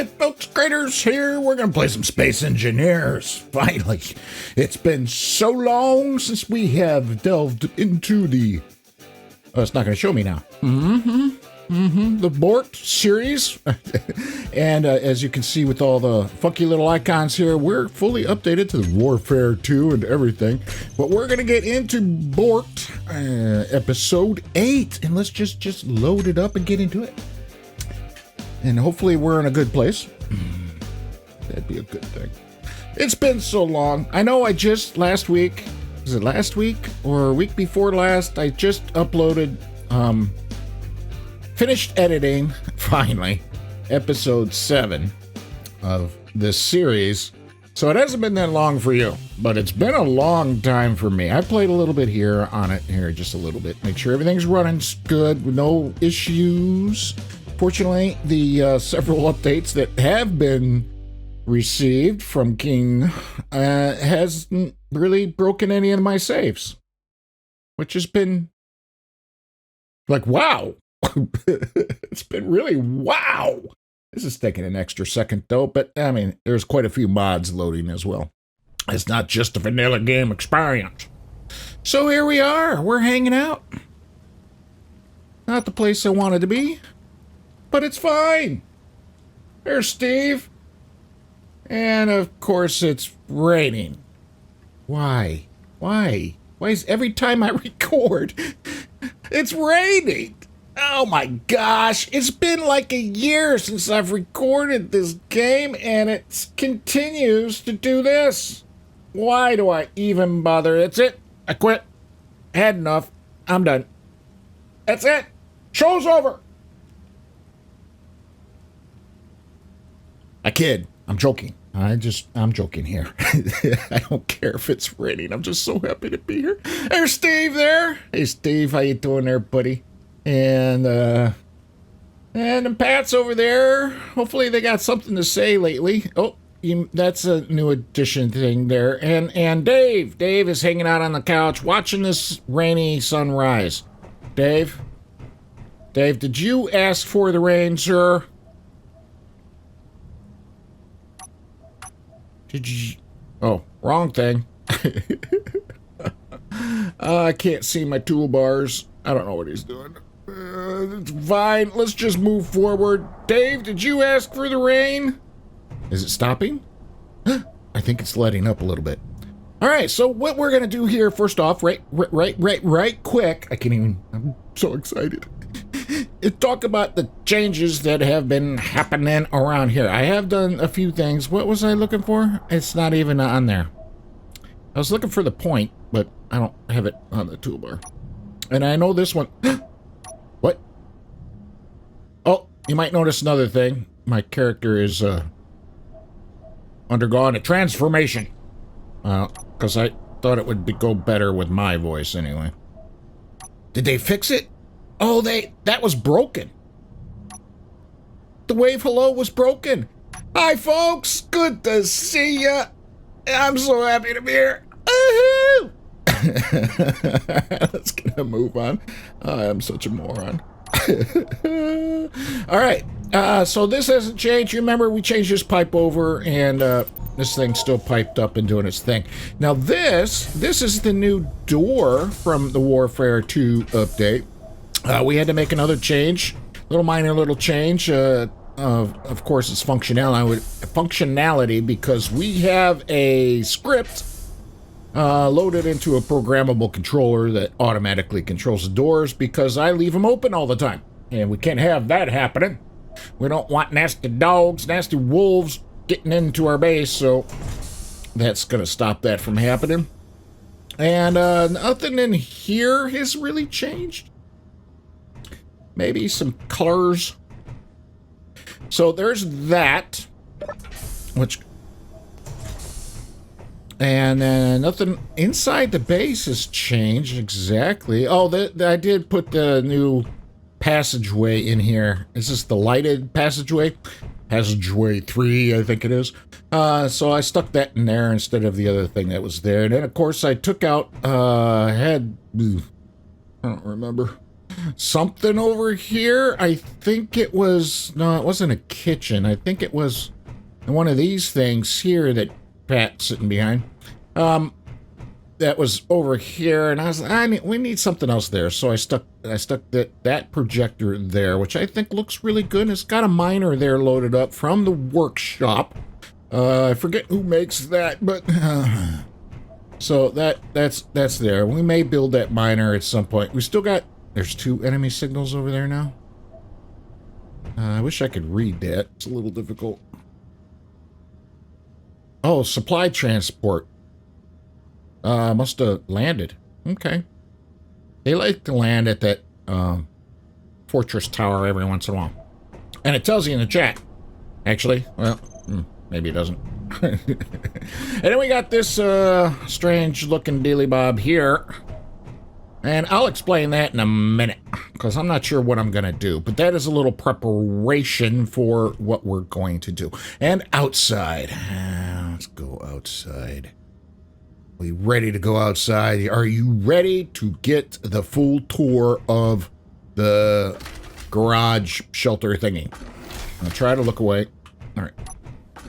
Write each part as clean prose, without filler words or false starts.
Alright folks, Craterz here. We're gonna play some Space Engineers. Finally. It's been so long since we have delved into the... Oh, it's not gonna show me now. The Borked series. And as you can see with all the funky little icons here, we're fully updated to the Warfare 2 and everything. But we're gonna get into Borked episode 8. And let's just load it up and get into it. And hopefully we're in a good place. That'd be a good thing. It's been so long. I know I just last week, was it last week or week before last, I just uploaded, finished editing, finally, episode 7 of this series. So it hasn't been that long for you, but it's been a long time for me. I played a little bit here on it, here just a little bit. Make sure everything's running good with no issues. Fortunately, the several updates that have been received from King hasn't really broken any of my saves, which has been like, wow. It's been really wow. This is taking an extra second, though, but I mean, there's quite a few mods loading as well. It's not just a vanilla game experience. So here we are. We're hanging out. Not the place I wanted to be. But it's fine. There's Steve. And of course it's raining. Why? Why? Why is every time I record, it's raining? Oh my gosh. It's been like a year since I've recorded this game and it continues to do this. Why do I even bother? That's it. I quit. Had enough. I'm done. That's it. Show's over. I kid. I'm joking. I'm joking here. I don't care if it's raining. I'm just so happy to be here. There's Steve there. Hey, Steve. How you doing there, buddy? And Pat's over there. Hopefully they got something to say lately. Oh, that's a new addition thing there. And Dave. Dave is hanging out on the couch watching this rainy sunrise. Dave? Dave, did you ask for the rain, sir? Did you? Oh, wrong thing. I can't see my toolbars. I don't know what he's doing. It's fine. Let's just move forward. Dave, did you ask for the rain? Is it stopping? I think it's letting up a little bit. All right, so what we're going to do here, first off, right quick. I can't even, I'm so excited. Talk about the changes that have been happening around here. I have done a few things. What was I looking for? It's not even on there. I was looking for the point, but I don't have it on the toolbar. And I know this one. What? Oh, you might notice another thing. My character is undergone a transformation. Because I thought it would go better with my voice anyway. Did they fix it? Oh, that was broken. The wave hello was broken. Hi, folks. Good to see ya. I'm so happy to be here. Woohoo! Let's get a move on. I am such a moron. All right. So this hasn't changed. You remember we changed this pipe over, and this thing's still piped up and doing its thing. Now this is the new door from the Warfare 2 update. We had to make another change, minor little change. Of course, it's functionality because we have a script loaded into a programmable controller that automatically controls the doors because I leave them open all the time, and we can't have that happening. We don't want nasty dogs, nasty wolves getting into our base, so that's gonna stop that from happening. And nothing in here has really changed. Maybe some colors. So there's that, and nothing inside the base has changed exactly. Oh, I did put the new passageway in here. Is this the lighted passageway? Passageway 3, I think it is. So I stuck that in there instead of the other thing that was there. And then, of course, I took out, I don't remember. something over here. I think it was, no, it wasn't a kitchen. I think it was one of these things here that Pat's sitting behind. That was over here, and I was we need something else there. So I stuck that projector there, which I think looks really good. It's got a miner there loaded up from the workshop. I forget who makes that, but so that's there. We may build that miner at some point. We still got, there's 2 enemy signals over there now. I wish I could read that. It's a little difficult. Oh, supply transport. Must have landed. Okay. They like to land at that fortress tower every once in a while. And it tells you in the chat. Actually, well, maybe it doesn't. And then we got this strange looking dealy bob here. And I'll explain that in a minute, because I'm not sure what I'm going to do. But that is a little preparation for what we're going to do. And outside. Let's go outside. We ready to go outside? Are you ready to get the full tour of the garage shelter thingy? I'll try to look away. All right.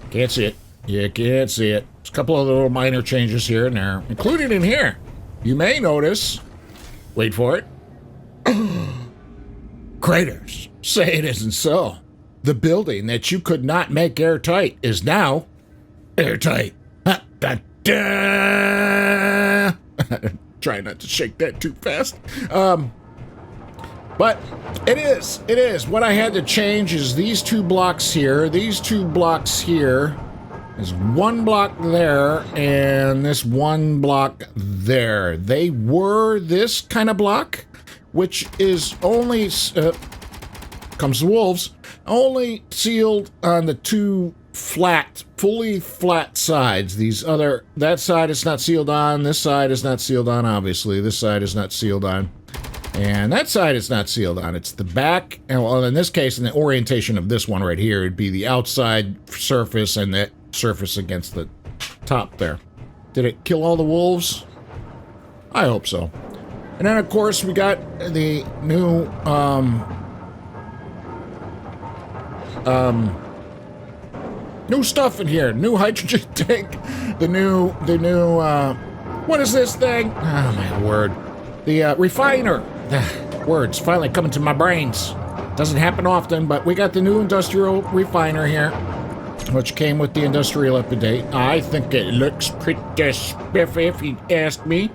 Can't see it. You can't see it. There's a couple of little minor changes here and there, including in here. You may notice, wait for it, Craterz. Say it isn't so. The building that you could not make airtight is now airtight. Ha, da, da. Try not to shake that too fast. But it is. What I had to change is these 2 blocks here. These 2 blocks here. There's 1 block there and this 1 block there. They were this kind of block, which is only, comes the wolves, only sealed on the 2 flat, fully flat sides. These other, that side is not sealed on, this side is not sealed on, obviously. This side is not sealed on. And that side is not sealed on. It's the back, and well, in this case, in the orientation of this one right here, it'd be the outside surface and that surface against the top there. Did it kill all the wolves? I hope so. And then, of course, we got the new, new stuff in here. New hydrogen tank. The new, what is this thing? Oh, my word. The, refiner. Words finally coming to my brains. Doesn't happen often, but we got the new industrial refiner here, which came with the industrial update. I think it looks pretty spiffy, if you ask me.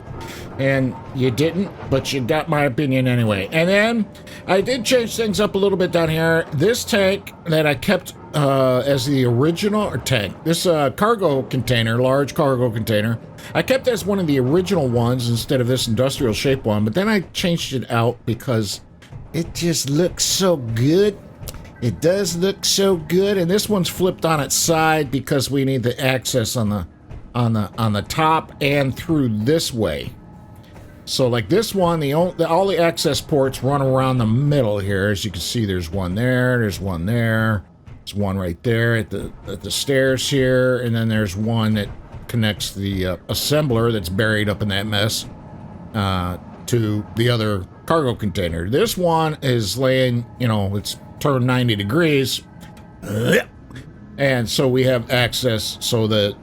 And you didn't, but you got my opinion anyway. And then I did change things up a little bit down here. This tank that I kept as the original tank, this cargo container, large cargo container, I kept as one of the original ones instead of this industrial shape one, but then I changed it out because it just looks so good. It does look so good, and this one's flipped on its side because we need the access on the top and through this way. So like this one, all the access ports run around the middle here. As you can see, there's one there, there's one there, there's one right there at the stairs here, and then there's one that connects the assembler that's buried up in that mess to the other cargo container. This one is laying, it's turned 90 degrees, and so we have access. So the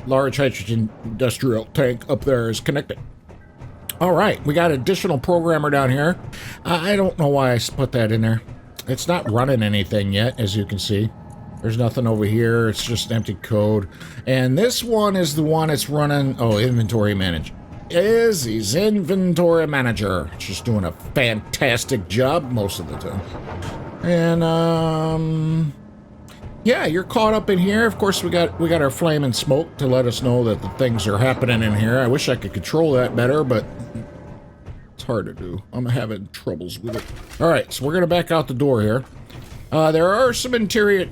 large hydrogen industrial tank up there is connected. All right, we got additional programmer down here. I don't know why I put that in there. It's not running anything yet, as you can see. There's nothing over here. It's just empty code. And this one is the one that's running, inventory manager. Izzy's inventory manager. She's doing a fantastic job most of the time. And, yeah, you're caught up in here. Of course, we got our flame and smoke to let us know that the things are happening in here. I wish I could control that better, but it's hard to do. I'm having troubles with it. All right, so we're going to back out the door here. There are some interior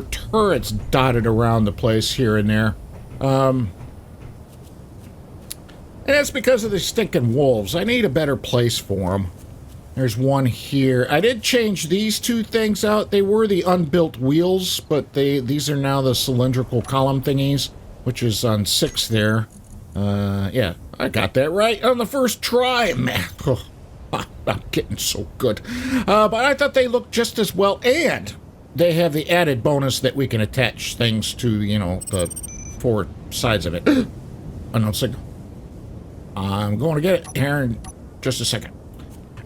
turrets dotted around the place here and there. And that's because of the stinking wolves. I need a better place for them. There's one here. I did change these 2 things out. They were the unbuilt wheels, but these are now the cylindrical column thingies, which is on 6 there. Yeah, I got that right on the first try, man. Oh, I'm getting so good. But I thought they looked just as well, and they have the added bonus that we can attach things to, you know, the four sides of it. Unknown signal. I'm going to get it here in just a second.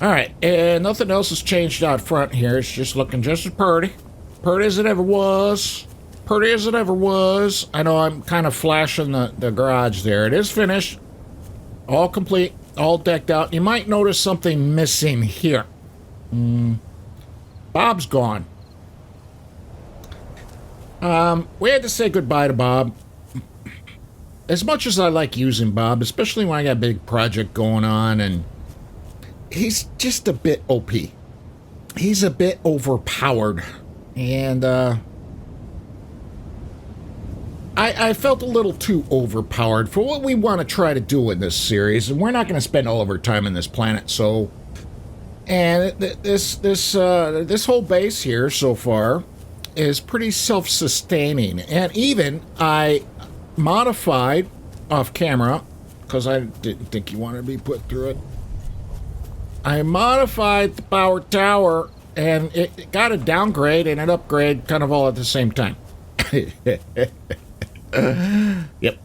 All right, and nothing else has changed out front here. It's just looking just as pretty. Pretty as it ever was. Pretty as it ever was. I know I'm kind of flashing the garage there. It is finished. All complete. All decked out. You might notice something missing here. Bob's gone. We had to say goodbye to Bob. As much as I like using Bob, especially when I got a big project going on, and he's just a bit OP. He's a bit overpowered. And, I felt a little too overpowered for what we want to try to do in this series, and we're not going to spend all of our time on this planet, so... And this whole base here so far is pretty self-sustaining, and even I modified off camera, because I didn't think you wanted to be put through it. I modified the power tower, and it got a downgrade and an upgrade kind of all at the same time. Yep.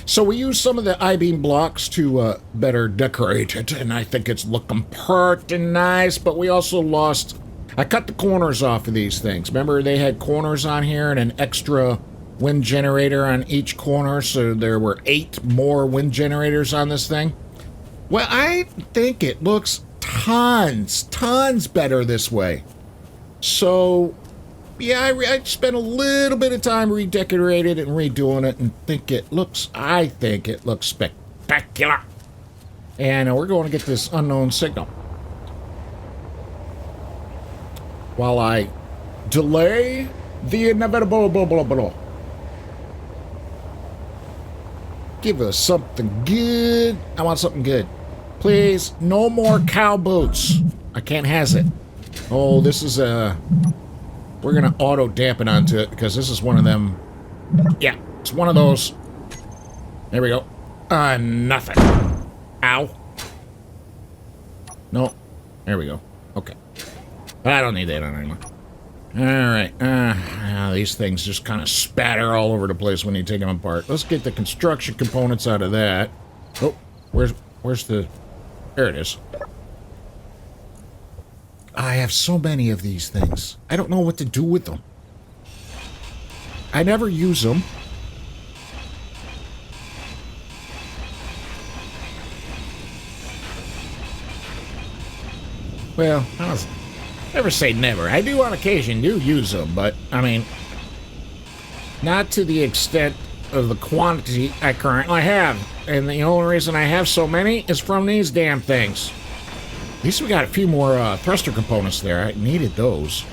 So we used some of the I-beam blocks to better decorate it, and I think it's looking pretty nice, but we also lost... I cut the corners off of these things. Remember, they had corners on here and an extra wind generator on each corner, so there were 8 more wind generators on this thing. Well, I think it looks tons better this way. So, yeah, I spent a little bit of time redecorating it and redoing it, and I think it looks spectacular. And we're going to get this unknown signal. While I delay the inevitable. Give us something good. I want something good. Please, no more cow boots. I can't has it. Oh, this is we're gonna auto dampen onto it because this is one of them. Yeah, it's one of those. There we go. Nothing. Ow. No. There we go. Okay. I don't need that on anymore. Alright, these things just kind of spatter all over the place when you take them apart. Let's get the construction components out of that. Oh, where's the... There it is. I have so many of these things. I don't know what to do with them. I never use them. Well, never say never. I do on occasion use them, but, I mean, not to the extent of the quantity I currently have. And the only reason I have so many is from these damn things. At least we got a few more thruster components there. I needed those.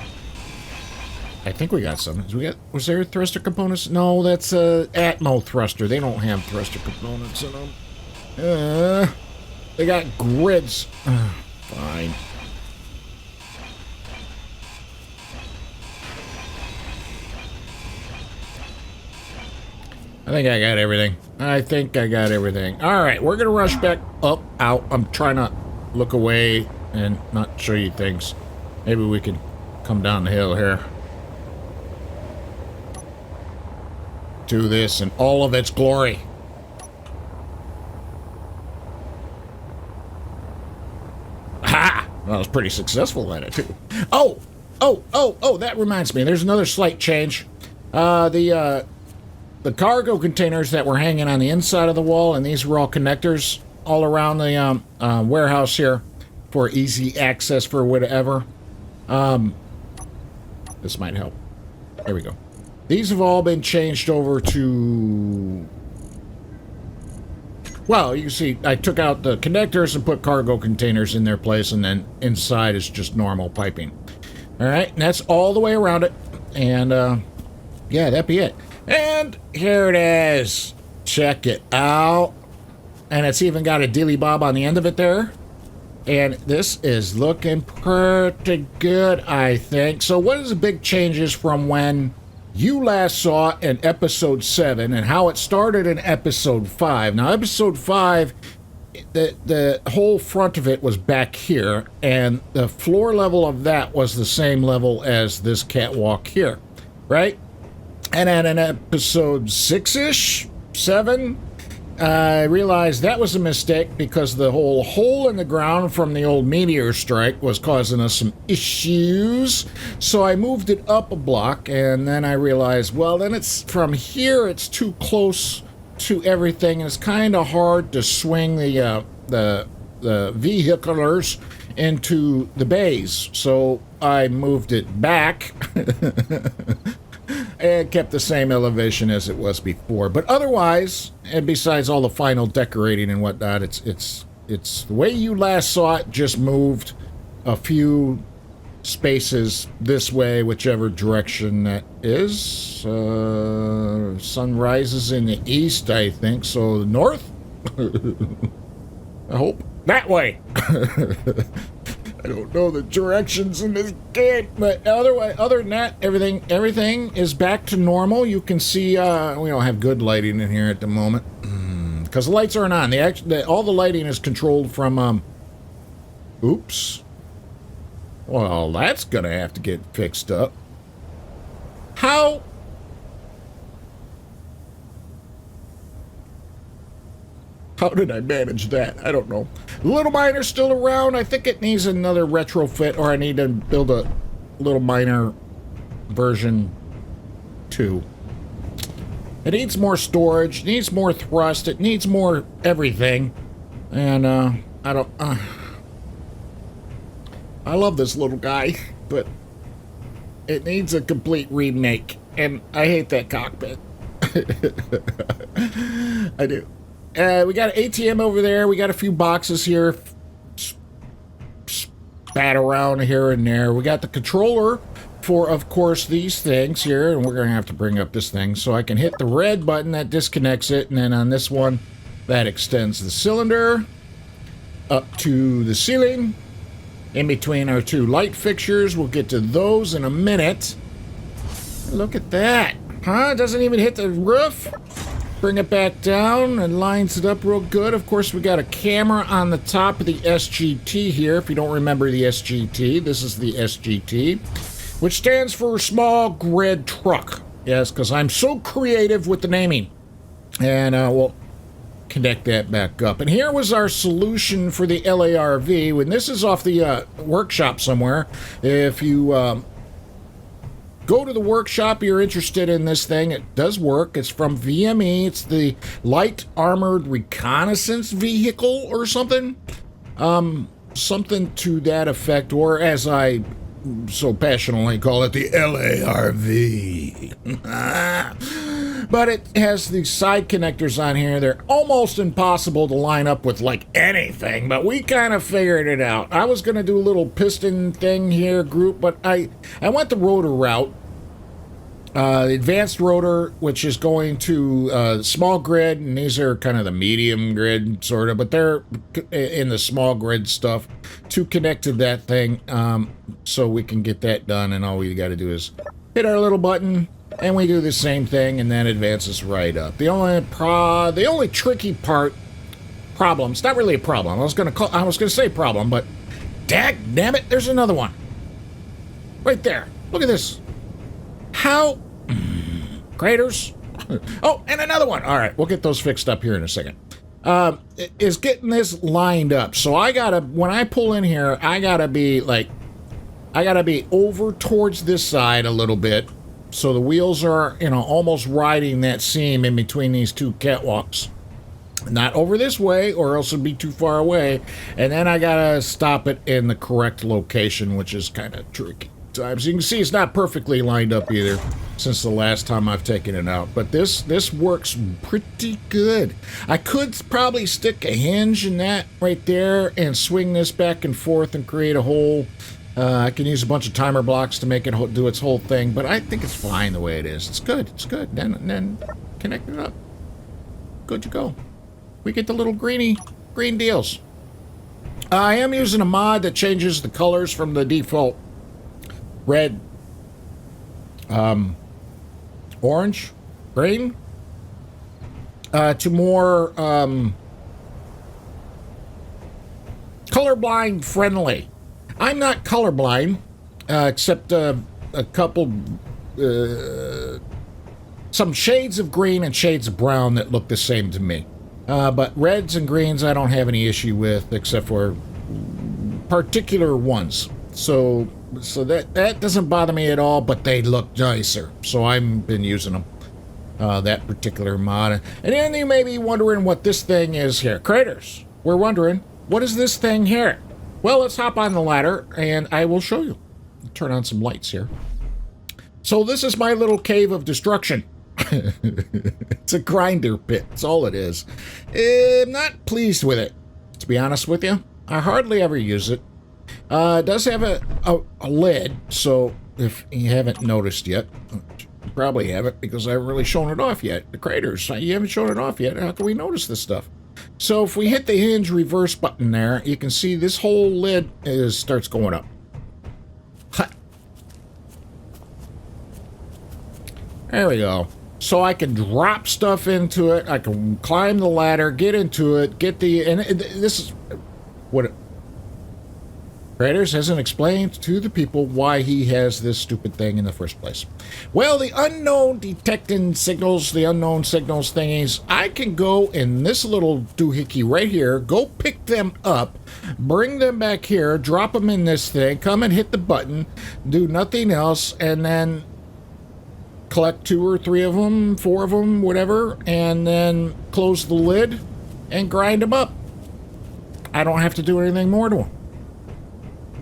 I think we got some. Was there thruster components? No, that's Atmo thruster. They don't have thruster components in them. They got grids. Fine. I think I got everything. All right, we're going to rush back up, out. I'm trying to look away and not show you things. Maybe we can come down the hill here. Do this in all of its glory. Ha! Well, I was pretty successful at it, too. Oh, that reminds me. There's another slight change. The cargo containers that were hanging on the inside of the wall, and these were all connectors all around the warehouse here for easy access for whatever. This might help. There we go. These have all been changed over to... Well, you can see I took out the connectors and put cargo containers in their place, and then inside is just normal piping. All right, and that's all the way around it. And, yeah, that'd be it. And here it is. Check it out. And it's even got a dilly bob on the end of it there. And this is looking pretty good, I think. So what is the big changes from when you last saw in episode 7 and how it started in episode 5. Now, episode 5, the whole front of it was back here, and the floor level of that was the same level as this catwalk here, right? And then in episode 6-ish, 7, I realized that was a mistake because the whole hole in the ground from the old meteor strike was causing us some issues. So I moved it up a block, and then I realized, well, then it's from here, it's too close to everything. It's kind of hard to swing the vehiculars into the bays. So I moved it back. And kept the same elevation as it was before. But otherwise, and besides all the final decorating and whatnot, it's the way you last saw it, just moved a few spaces this way, whichever direction that is. Sun rises in the east, I think, so north? I hope. That way! I don't know the directions in this game, but other than that, everything is back to normal. You can see, we don't have good lighting in here at the moment, because the lights aren't on. All the lighting is controlled from, oops. Well, that's gonna have to get fixed up. How did I manage that? I don't know. Little Miner's still around. I think it needs another retrofit, or I need to build a Little Miner version 2. It needs more storage, it needs more thrust, it needs more everything. And, I love this little guy, but it needs a complete remake. And I hate that cockpit. I do. We got an ATM over there. We got a few boxes here. Spat around here and there. We got the controller for, of course, these things here. And we're going to have to bring up this thing. So I can hit the red button that disconnects it. And then on this one, that extends the cylinder up to the ceiling. In between our two light fixtures. We'll get to those in a minute. Look at that. Huh? Doesn't even hit the roof. Bring it back down and lines it up real good. Of course, we got a camera on the top of the SGT here. If you don't remember the SGT, this is the SGT, which stands for Small Grid Truck. Yes, because I'm so creative with the naming. And we'll connect that back up. And here was our solution for the LARV. When this is off the workshop somewhere, if you go to the workshop, you're interested in this thing, it does work. It's from VME. It's the Light Armored Reconnaissance Vehicle or something. Something to that effect, or as I so passionately call it, the LARV. But it has these side connectors on here. They're almost impossible to line up with like anything, but we kind of figured it out. I was going to do a little piston thing here, group, but I went the rotor route. The advanced rotor, which is going to small grid, and these are kind of the medium grid, sort of, but they're in the small grid stuff to connect to that thing, so we can get that done, and all we got to do is hit our little button, and we do the same thing, and then advances right up. The only tricky problem, it's not really a problem, I was gonna say problem, but damn it, there's another one. Right there, look at this. How? Craterz? Oh, and another one. All right, we'll get those fixed up here in a second. Is getting this lined up. So when I pull in here, I gotta be over towards this side a little bit. So the wheels are, almost riding that seam in between these two catwalks. Not over this way, or else it'd be too far away. And then I gotta stop it in the correct location, which is kind of tricky. Times. You can see it's not perfectly lined up either since the last time I've taken it out, but this works pretty good. I could probably stick a hinge in that right there and swing this back and forth and create a hole. I can use a bunch of timer blocks to make it do its whole thing, but I think it's fine the way it is. It's good. Then connect it up. Good to go. We get the little green deals. I am using a mod that changes the colors from the default red orange, green, to more colorblind friendly. I'm not colorblind, except a couple, some shades of green and shades of brown that look the same to me. But reds and greens I don't have any issue with, except for particular ones. So that doesn't bother me at all, but they look nicer. So I've been using them, that particular mod. And then you may be wondering what this thing is here. Craterz, we're wondering, what is this thing here? Well, let's hop on the ladder and I will show you. Turn on some lights here. So this is my little cave of destruction. It's a grinder pit. That's all it is. I'm not pleased with it, to be honest with you. I hardly ever use it. It does have a lid, so if you haven't noticed yet, you probably haven't because I haven't really shown it off yet. The Craterz, you haven't shown it off yet. How can we notice this stuff? So if we hit the hinge reverse button there, you can see this whole lid starts going up. Hut. There we go. So I can drop stuff into it. I can climb the ladder, get into it, and this is what Craterz hasn't explained to the people why he has this stupid thing in the first place. Well, the unknown detecting signals, the unknown signals thingies, I can go in this little doohickey right here, go pick them up, bring them back here, drop them in this thing, come and hit the button, do nothing else, and then collect 2 or 3 of them, 4 of them, whatever, and then close the lid and grind them up. I don't have to do anything more to them,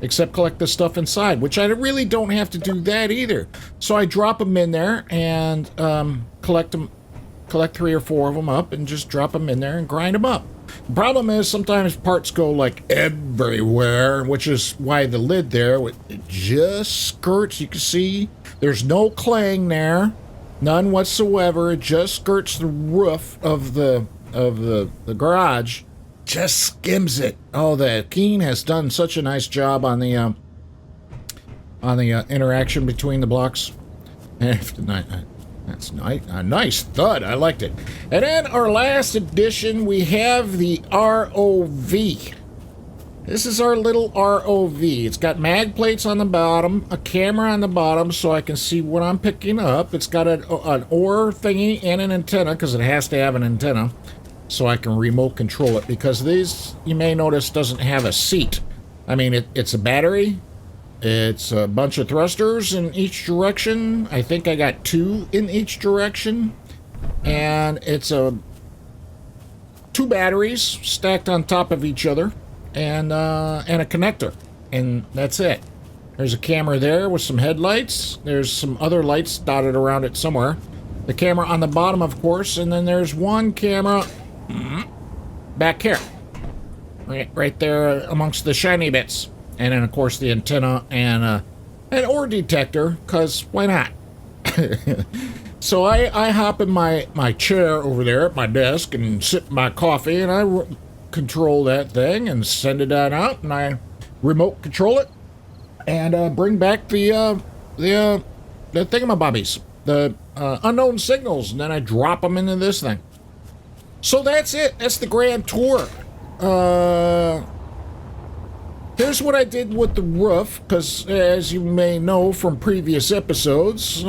except collect the stuff inside, which I really don't have to do that either. So I drop them in there and collect 3 or 4 of them up and just drop them in there and grind them up. The problem is sometimes parts go like everywhere, which is why the lid there, it just skirts. You can see there's no clang there, none whatsoever. It just skirts the roof of the garage, just skims it. Oh, the Keen has done such a nice job on the interaction between the blocks. That's nice. A nice thud. I liked it. And then our last addition, we have the ROV. This is our little ROV. It's got mag plates on the bottom, a camera on the bottom so I can see what I'm picking up. It's got an oar thingy and an antenna, because it has to have an antenna, so I can remote control it. Because these, you may notice, doesn't have a seat. I mean, it's a battery. It's a bunch of thrusters in each direction. I think I got 2 in each direction. And it's 2 batteries stacked on top of each other. And a connector, and that's it. There's a camera there with some headlights. There's some other lights dotted around it somewhere. The camera on the bottom, of course, and then there's one camera back here, right there amongst the shiny bits. And then, of course, the antenna and an ore detector, because why not? So I hop in my chair over there at my desk and sip my coffee, and I control that thing and send it on out, and I remote control it and bring back the thingamabobbies, the unknown signals, and then I drop them into this thing. So that's it. That's the grand tour. Here's what I did with the roof, because as you may know from previous episodes,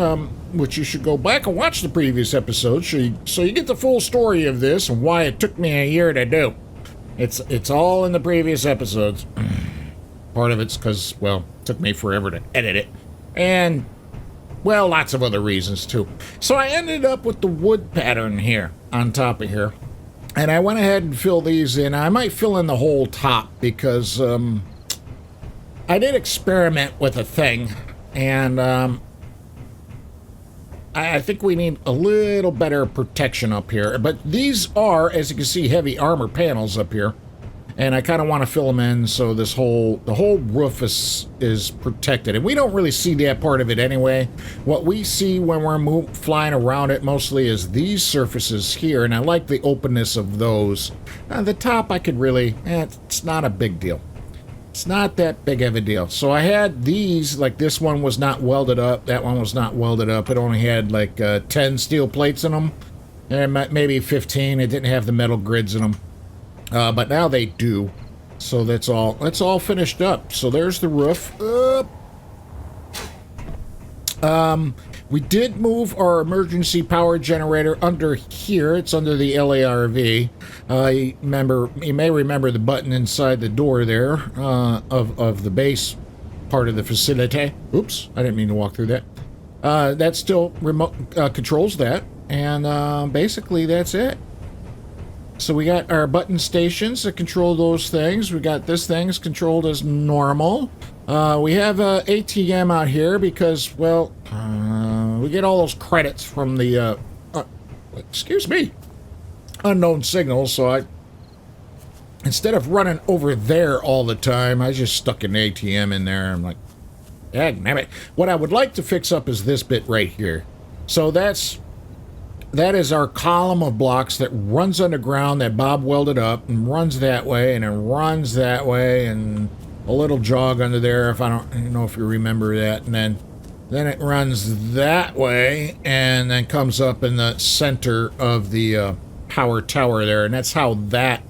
which you should go back and watch the previous episodes so you get the full story of this and why it took me a year to do. It's all in the previous episodes. Part of it's because, well, it took me forever to edit it. And, well, lots of other reasons, too. So I ended up with the wood pattern here, on top of here. And I went ahead and filled these in. I might fill in the whole top because I did experiment with a thing. And I think we need a little better protection up here. But these are, as you can see, heavy armor panels up here. And I kind of want to fill them in so the whole roof is protected. And we don't really see that part of it anyway. What we see when we're flying around it mostly is these surfaces here. And I like the openness of those. The top I could really, it's not a big deal. It's not that big of a deal. So I had these, like this one was not welded up. That one was not welded up. It only had like 10 steel plates in them. And maybe 15. It didn't have the metal grids in them. But now they do. So that's all finished up. So there's the roof. We did move our emergency power generator under here. It's under the LARV. You may remember the button inside the door there of the base part of the facility. Oops, I didn't mean to walk through that. That still remote controls that, and basically that's it. So we got our button stations that control those things. We got this thing's controlled as normal. We have a ATM out here because, well, we get all those credits from the, excuse me, unknown signals. So instead of running over there all the time, I just stuck an ATM in there. I'm like, yeah, damn it. What I would like to fix up is this bit right here. So that is our column of blocks that runs underground that Bob welded up and runs that way and then runs that way and a little jog under there, if I don't know if you remember that, and then it runs that way and then comes up in the center of the power tower there, and that's how that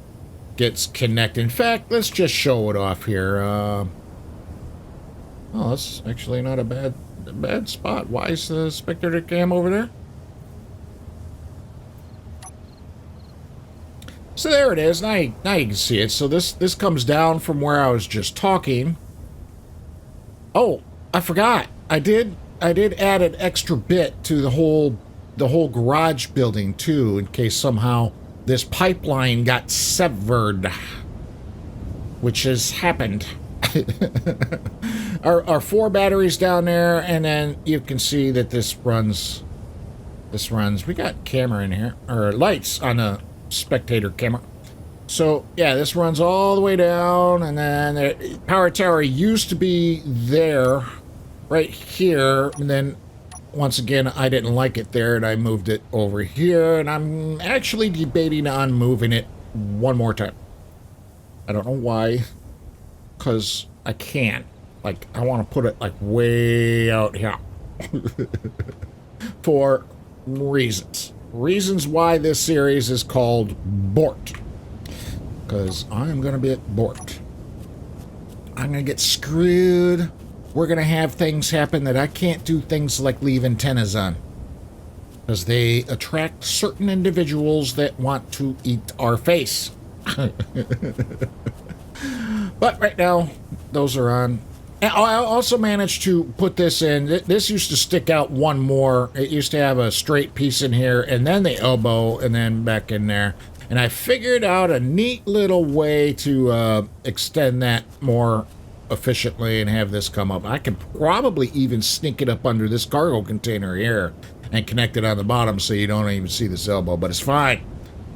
gets connected. In fact, let's just show it off here. Oh, that's actually not a bad spot. Why is the spectator cam over there? So there it is. Now you can see it. So this comes down from where I was just talking. Oh, I forgot. I did add an extra bit to the whole garage building too, in case somehow this pipeline got severed, which has happened. Our 4 batteries down there, and then you can see that this runs. We got camera in here, or lights on the spectator camera. So yeah, this runs all the way down, and then the power tower used to be there, right here, and then once again I didn't like it there, and I moved it over here, and I'm actually debating on moving it one more time. I don't know why, because I can. Like, I want to put it like way out here for reasons why this series is called Borked, because I am going to be borked. I'm going to get screwed. We're going to have things happen that I can't do, things like leave antennas on, because they attract certain individuals that want to eat our face. But right now, those are on. And I also managed to put this in. This used to stick out one more. It used to have a straight piece in here, and then the elbow, and then back in there. And I figured out a neat little way to extend that more efficiently and have this come up. I could probably even sneak it up under this cargo container here and connect it on the bottom so you don't even see this elbow. But it's fine.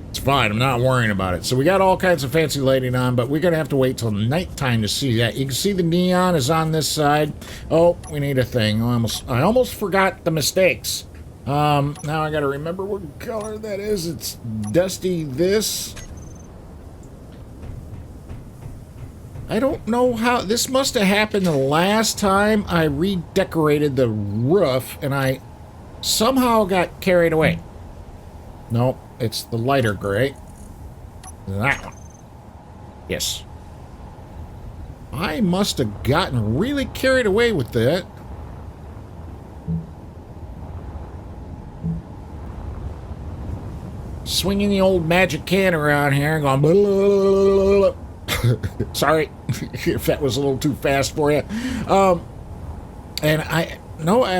It's fine. I'm not worrying about it. So we got all kinds of fancy lighting on, but we're going to have to wait till nighttime to see that. You can see the neon is on this side. Oh, we need a thing. I almost forgot the mistakes. Now I got to remember what color that is. It's dusty this. I don't know how. This must have happened the last time I redecorated the roof, and I somehow got carried away. Nope. It's the lighter gray. That one. Yes. I must have gotten really carried away with that. Swinging the old magic can around here and going... Blah, blah, blah, blah. Sorry if that was a little too fast for you. And I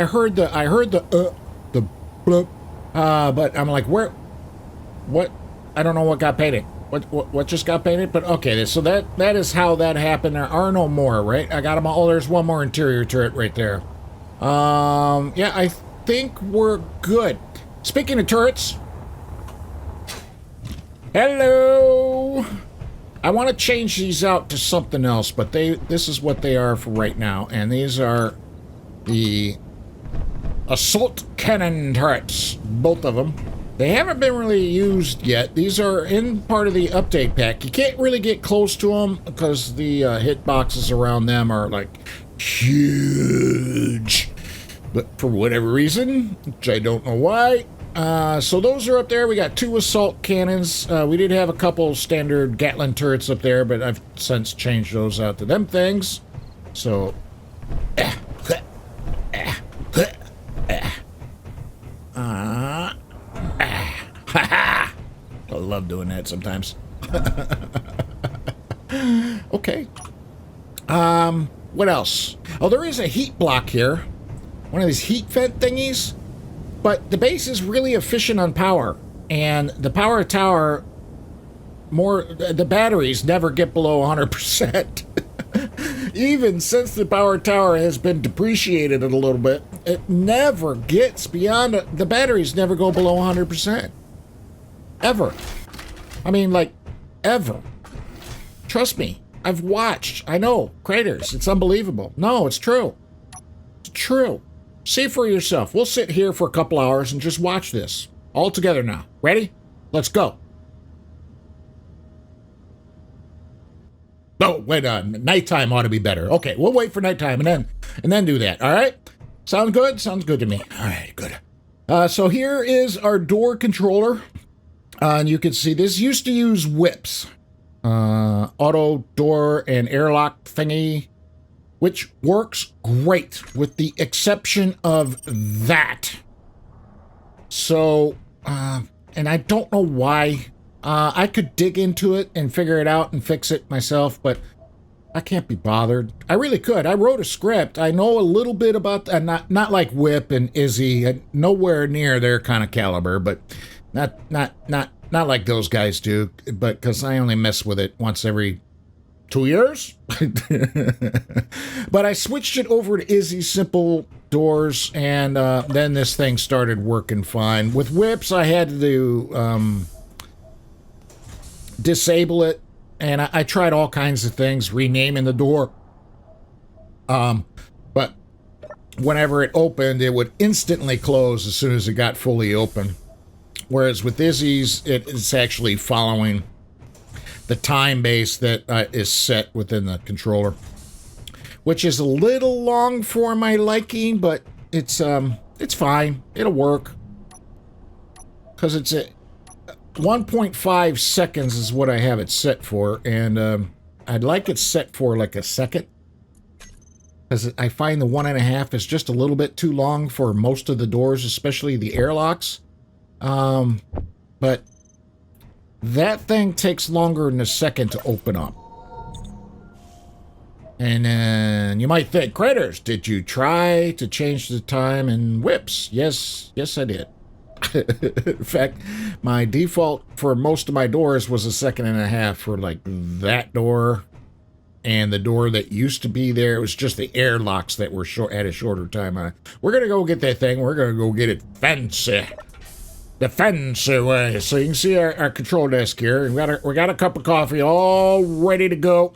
heard the blip. But I'm like, where... What? I don't know what got painted. What just got painted? But okay, so that is how that happened. There are no more, right? I got them all. Oh, there's one more interior turret right there. Yeah, I think we're good. Speaking of turrets, hello. I want to change these out to something else, but this is what they are for right now, and these are the assault cannon turrets, both of them. They haven't been really used yet. These are in part of the update pack. You can't really get close to them because the hit boxes around them are like huge. But for whatever reason, which I don't know why. So those are up there. We got 2 assault cannons. We did have a couple standard Gatling turrets up there, but I've since changed those out to them things. So... I love doing that sometimes. Okay. What else? Oh, there is a heat block here. One of these heat vent thingies. But the base is really efficient on power. And the power tower, the batteries never get below 100%. Even since the power tower has been depreciated a little bit, it never gets beyond, the batteries never go below 100%. Ever. I mean, like, ever. Trust me. I've watched. I know. Craterz. It's unbelievable. No, it's true. It's true. See for yourself. We'll sit here for a couple hours and just watch this. All together now. Ready? Let's go. Oh, wait on. Nighttime ought to be better. Okay, we'll wait for nighttime and then do that. All right? Sound good? Sounds good to me. All right, good. So here is our door controller. And you can see this used to use whips. Auto door and airlock thingy, which works great with the exception of that. So, and I don't know why. I could dig into it and figure it out and fix it myself, but I can't be bothered. I really could. I wrote a script. I know a little bit about, not like Whip and Izzy, nowhere near their kind of caliber, but not like those guys do, but because I only mess with it once every 2 years. But I switched it over to Izzy's simple doors, and then this thing started working fine. With Whips, I had to disable it, and I tried all kinds of things, renaming the door. But whenever it opened, it would instantly close as soon as it got fully open. Whereas with Izzy's, it's actually following the time base that is set within the controller, which is a little long for my liking, but it's fine. It'll work because it's 1.5 seconds is what I have it set for, and I'd like it set for like a second, because I find the 1.5 is just a little bit too long for most of the doors, especially the airlocks. But that thing takes longer than a second to open up. And then you might think, Craterz, did you try to change the time in Whips? Yes, I did. In fact, my default for most of my doors was 1.5 seconds for like that door and the door that used to be there. It was just the airlocks that were at a shorter time on it. We're going to go get that thing. We're going to go get it fancy. The fancy way. So you can see our control desk here. We got a cup of coffee all ready to go.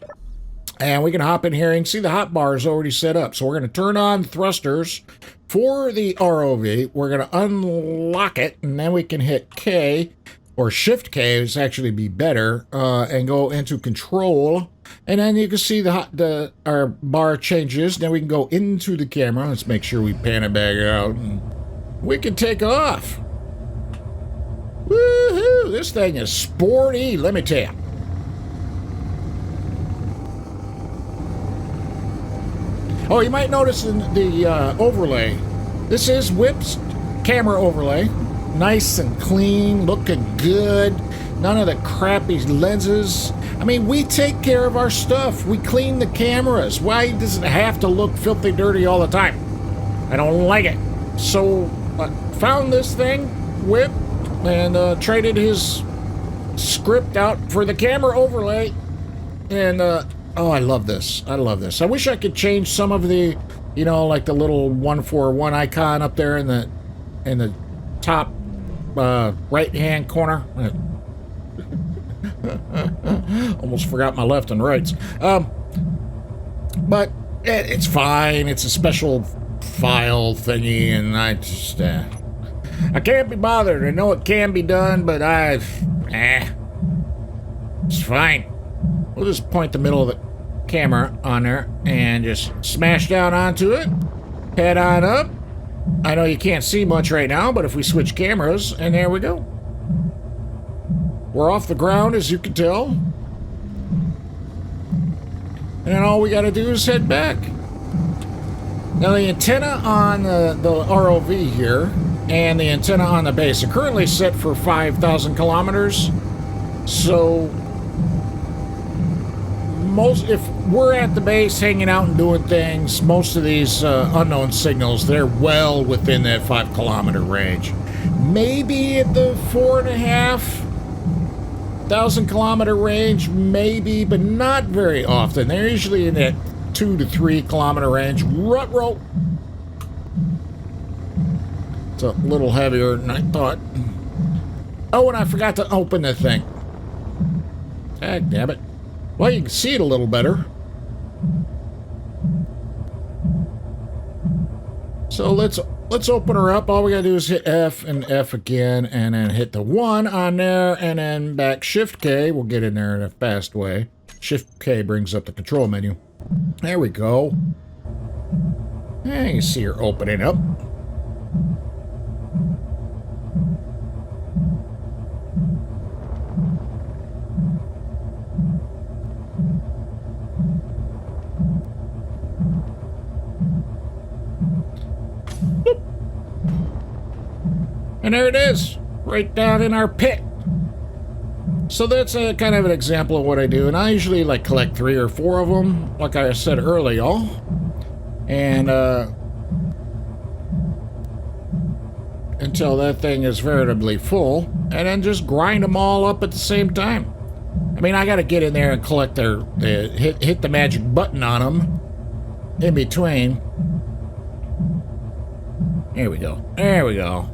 And we can hop in here and see the hot bar is already set up. So we're going to turn on thrusters for the ROV. We're going to unlock it, and then we can hit K, or Shift K is actually be better, and go into control. And then you can see our bar changes. Then we can go into the camera. Let's make sure we pan it back out, and we can take off. Woohoo! This thing is sporty, let me tell you. Oh, you might notice in the overlay, this is Whip's camera overlay. Nice and clean, looking good. None of the crappy lenses. I mean, we take care of our stuff. We clean the cameras. Why does it have to look filthy dirty all the time? I don't like it. So, found this thing, Whip, and traded his script out for the camera overlay. And, oh, I love this. I love this. I wish I could change some of the, like the little 141 icon up there in the top right-hand corner. Almost forgot my left and rights. But it's fine. It's a special file thingy, and I just... I can't be bothered. I know it can be done, but it's fine. We'll just point the middle of the camera on there and just smash down onto it. Head on up. I know you can't see much right now, but if we switch cameras, and there we go. We're off the ground, as you can tell. And then all we got to do is head back. Now, the antenna on the ROV here and the antenna on the base are currently set for 5,000 kilometers. So, if we're at the base hanging out and doing things, most of these unknown signals, they're well within that 5-kilometer range. Maybe at the 4,500-kilometer range, maybe, but not very often. They're usually in that 2 to 3 kilometer range. Ruh-roh. It's a little heavier than I thought. Oh, and I forgot to open the thing. Heck, damn it. Well, you can see it a little better. So let's open her up. All we gotta do is hit F and F again, and then hit the 1 on there, and then back Shift K. We'll get in there in a fast way. Shift K brings up the control menu. There we go. And you can see her opening up. And there it is, right down in our pit. So that's a kind of an example of what I do. And I usually like collect 3 or 4 of them, like I said earlier. And until that thing is veritably full. And then just grind them all up at the same time. I mean, I got to get in there and collect hit the magic button on them in between. There we go. There we go.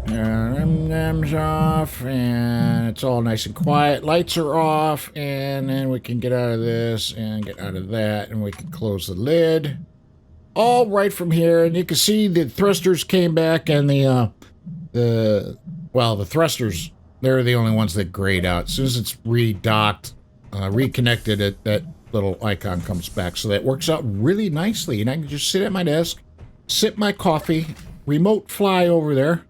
Them's off, and it's all nice and quiet. Lights are off, and then we can get out of this and get out of that, and we can close the lid. All right from here, and you can see the thrusters came back, and the thrusters, they're the only ones that grayed out. As soon as it's redocked, reconnected, that little icon comes back. So that works out really nicely, and I can just sit at my desk, sip my coffee, remote fly over there,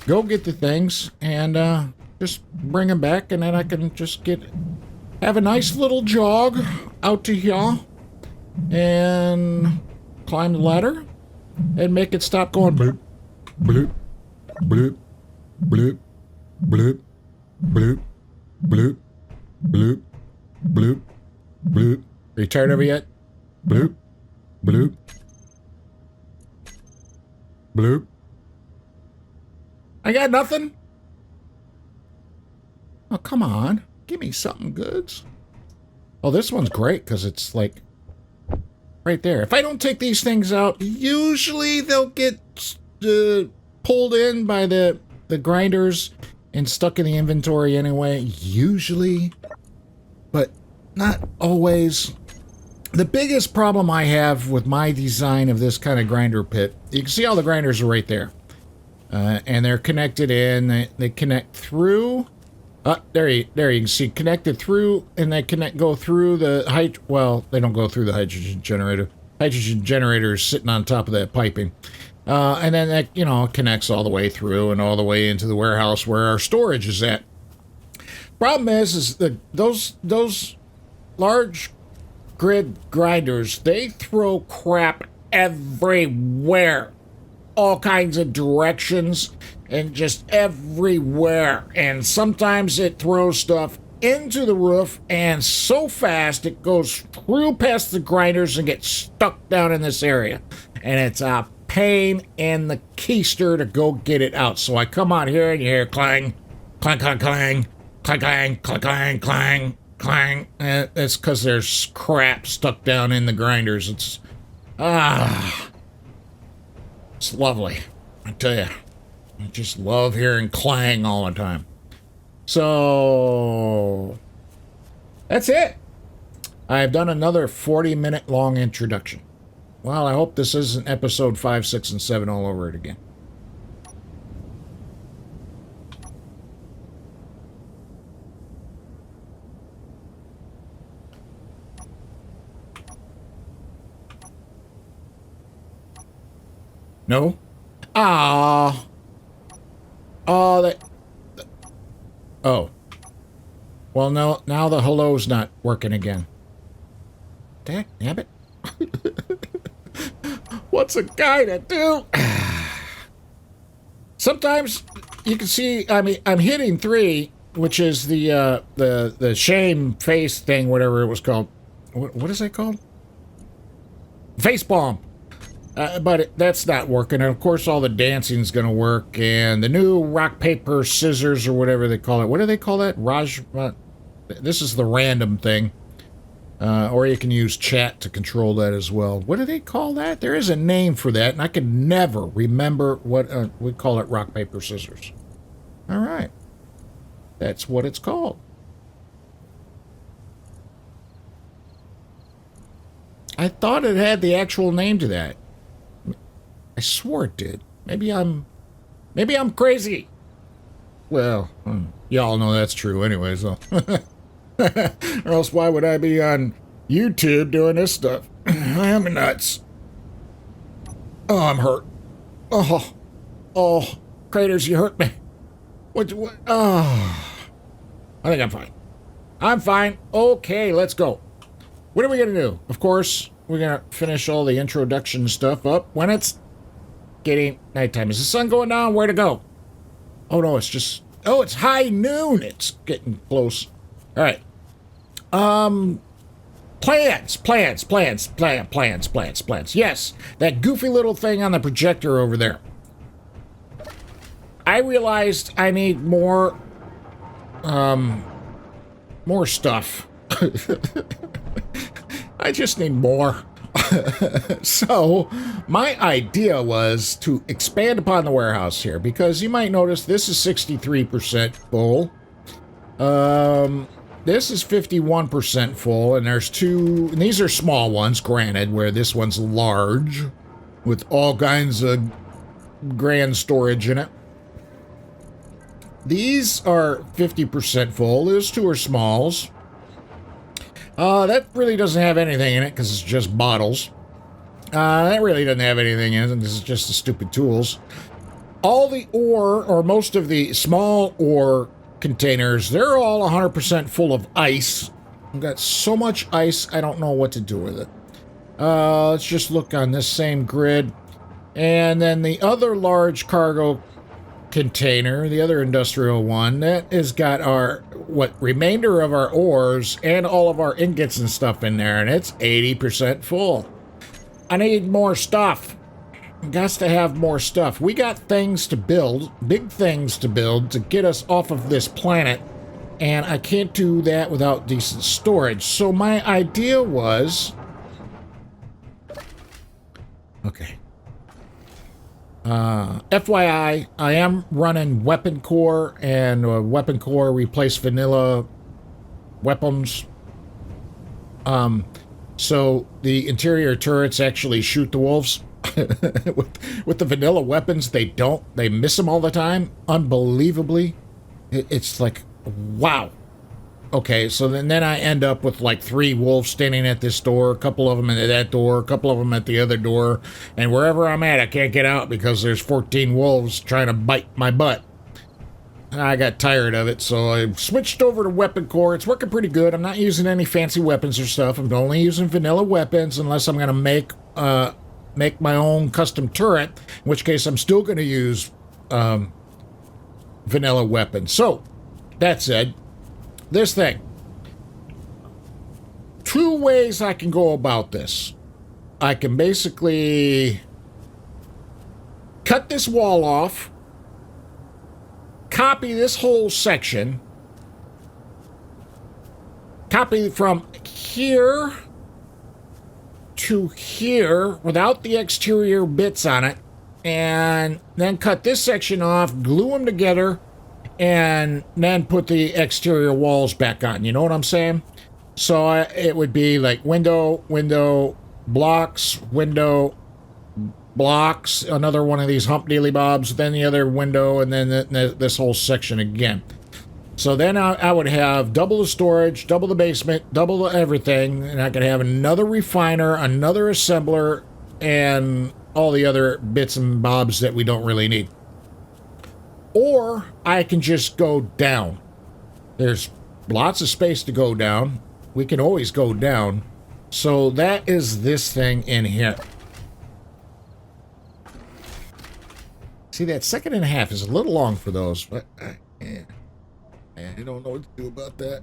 go get the things, and just bring them back, and then I can just have a nice little jog out to here, and climb the ladder, and make it stop going bloop, bloop, bloop, bloop, bloop, bloop, bloop, bloop, bloop, bloop. Are you tired of it yet? Bloop, bloop, bloop. I got nothing? Oh, come on. Give me something good. Oh, this one's great because it's like right there. If I don't take these things out, usually they'll get pulled in by the grinders and stuck in the inventory anyway. Usually, but not always. The biggest problem I have with my design of this kind of grinder pit, you can see all the grinders are right there. And they're connected in. They connect through. There you can see connected through, and they go through the well, they don't go through the hydrogen generator. Hydrogen generator is sitting on top of that piping, and then that connects all the way through and all the way into the warehouse where our storage is at. Problem is that those large grid grinders, they throw crap everywhere. All kinds of directions and just everywhere. And sometimes it throws stuff into the roof, and so fast it goes through past the grinders and gets stuck down in this area. And it's a pain in the keister to go get it out. So I come out here and you hear clang, clang, clang, clang, clang, clang, clang, clang, clang, clang. And it's because there's crap stuck down in the grinders. It's lovely, I tell you. I just love hearing clang all the time. So that's it. I've done another 40-minute long introduction. Well, I hope this isn't episode 5, 6, and 7 all over it again. No? Ah. Oh, oh. Well, no, now the hello's not working again. Damn it. What's a guy to do? Sometimes you can see, I mean, I'm hitting 3, which is the shame face thing, whatever it was called. What is that called? Face bomb. But that's not working. And of course, all the dancing's going to work. And the new rock, paper, scissors, or whatever they call it. What do they call that? This is the random thing. Or you can use chat to control that as well. What do they call that? There is a name for that, and I can never remember what we call it. Rock, paper, scissors. All right. That's what it's called. I thought it had the actual name to that. I swore it did. Maybe I'm crazy. Well, y'all know that's true anyway, so. Or else why would I be on YouTube doing this stuff? I am nuts. Oh, I'm hurt. Oh, Craterz, you hurt me. What? Oh, I think I'm fine. I'm fine. Okay, let's go. What are we gonna do? Of course, we're gonna finish all the introduction stuff up when it's getting nighttime. Is the sun going down? Where to go? Oh no, it's just, oh, it's high noon. It's getting close. All right. Plans. Yes, that goofy little thing on the projector over there. I realized I need more stuff. I just need more. So, my idea was to expand upon the warehouse here, because you might notice this is 63% full. This is 51% full, and there's 2, and these are small ones, granted, where this one's large, with all kinds of grand storage in it. These are 50% full. Those 2 are smalls. That really doesn't have anything in it, because it's just bottles. That really doesn't have anything in it, this is just the stupid tools. All the ore, or most of the small ore containers, they're all 100% full of ice. I've got so much ice, I don't know what to do with it. Let's just look on this same grid. And then the other large cargo container, the other industrial one, that has got our, remainder of our ores and all of our ingots and stuff in there, and it's 80% full. I need more stuff. Got to have more stuff. We got things to build, big things to build to get us off of this planet, and I can't do that without decent storage. So my idea was, okay. FYI, I am running Weapon Core, and Weapon Core replace vanilla weapons. So the interior turrets actually shoot the wolves. with the vanilla weapons, they don't. They miss them all the time. Unbelievably. It's like, wow. Okay, so then I end up with like 3 wolves standing at this door, a couple of them at that door, a couple of them at the other door, and wherever I'm at, I can't get out because there's 14 wolves trying to bite my butt. I got tired of it, so I switched over to Weapon Core. It's working pretty good. I'm not using any fancy weapons or stuff. I'm only using vanilla weapons unless I'm going to make my own custom turret, in which case I'm still going to use vanilla weapons. So, that said, this thing. 2 ways I can go about this. I can basically cut this wall off, copy this whole section, copy from here to here without the exterior bits on it, and then cut this section off, glue them together, and then put the exterior walls back on. You know what I'm saying? So it would be like window, blocks, window, blocks, another one of these hump dealy bobs, then the other window, and then this whole section again. So then I would have double the storage, double the basement, double the everything, and I could have another refiner, another assembler, and all the other bits and bobs that we don't really need. Or I can just go down. There's lots of space to go down. We can always go down. So that is this thing in here. See, that 1.5 is a little long for those, but I don't know what to do about that.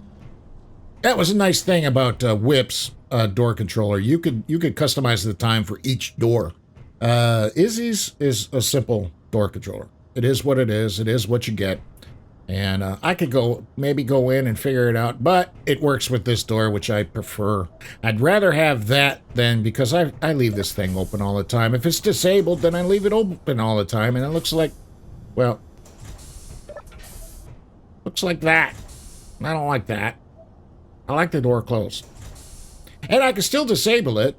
That was a nice thing about Whip's door controller. You could customize the time for each door. Izzy's is a simple door controller. It is what it is. It is what you get. And I could maybe go in and figure it out, but it works with this door, which I prefer. I'd rather have that than, because I leave this thing open all the time. If it's disabled, then I leave it open all the time, and it looks like, well, looks like that. I don't like that. I like the door closed. And I can still disable it.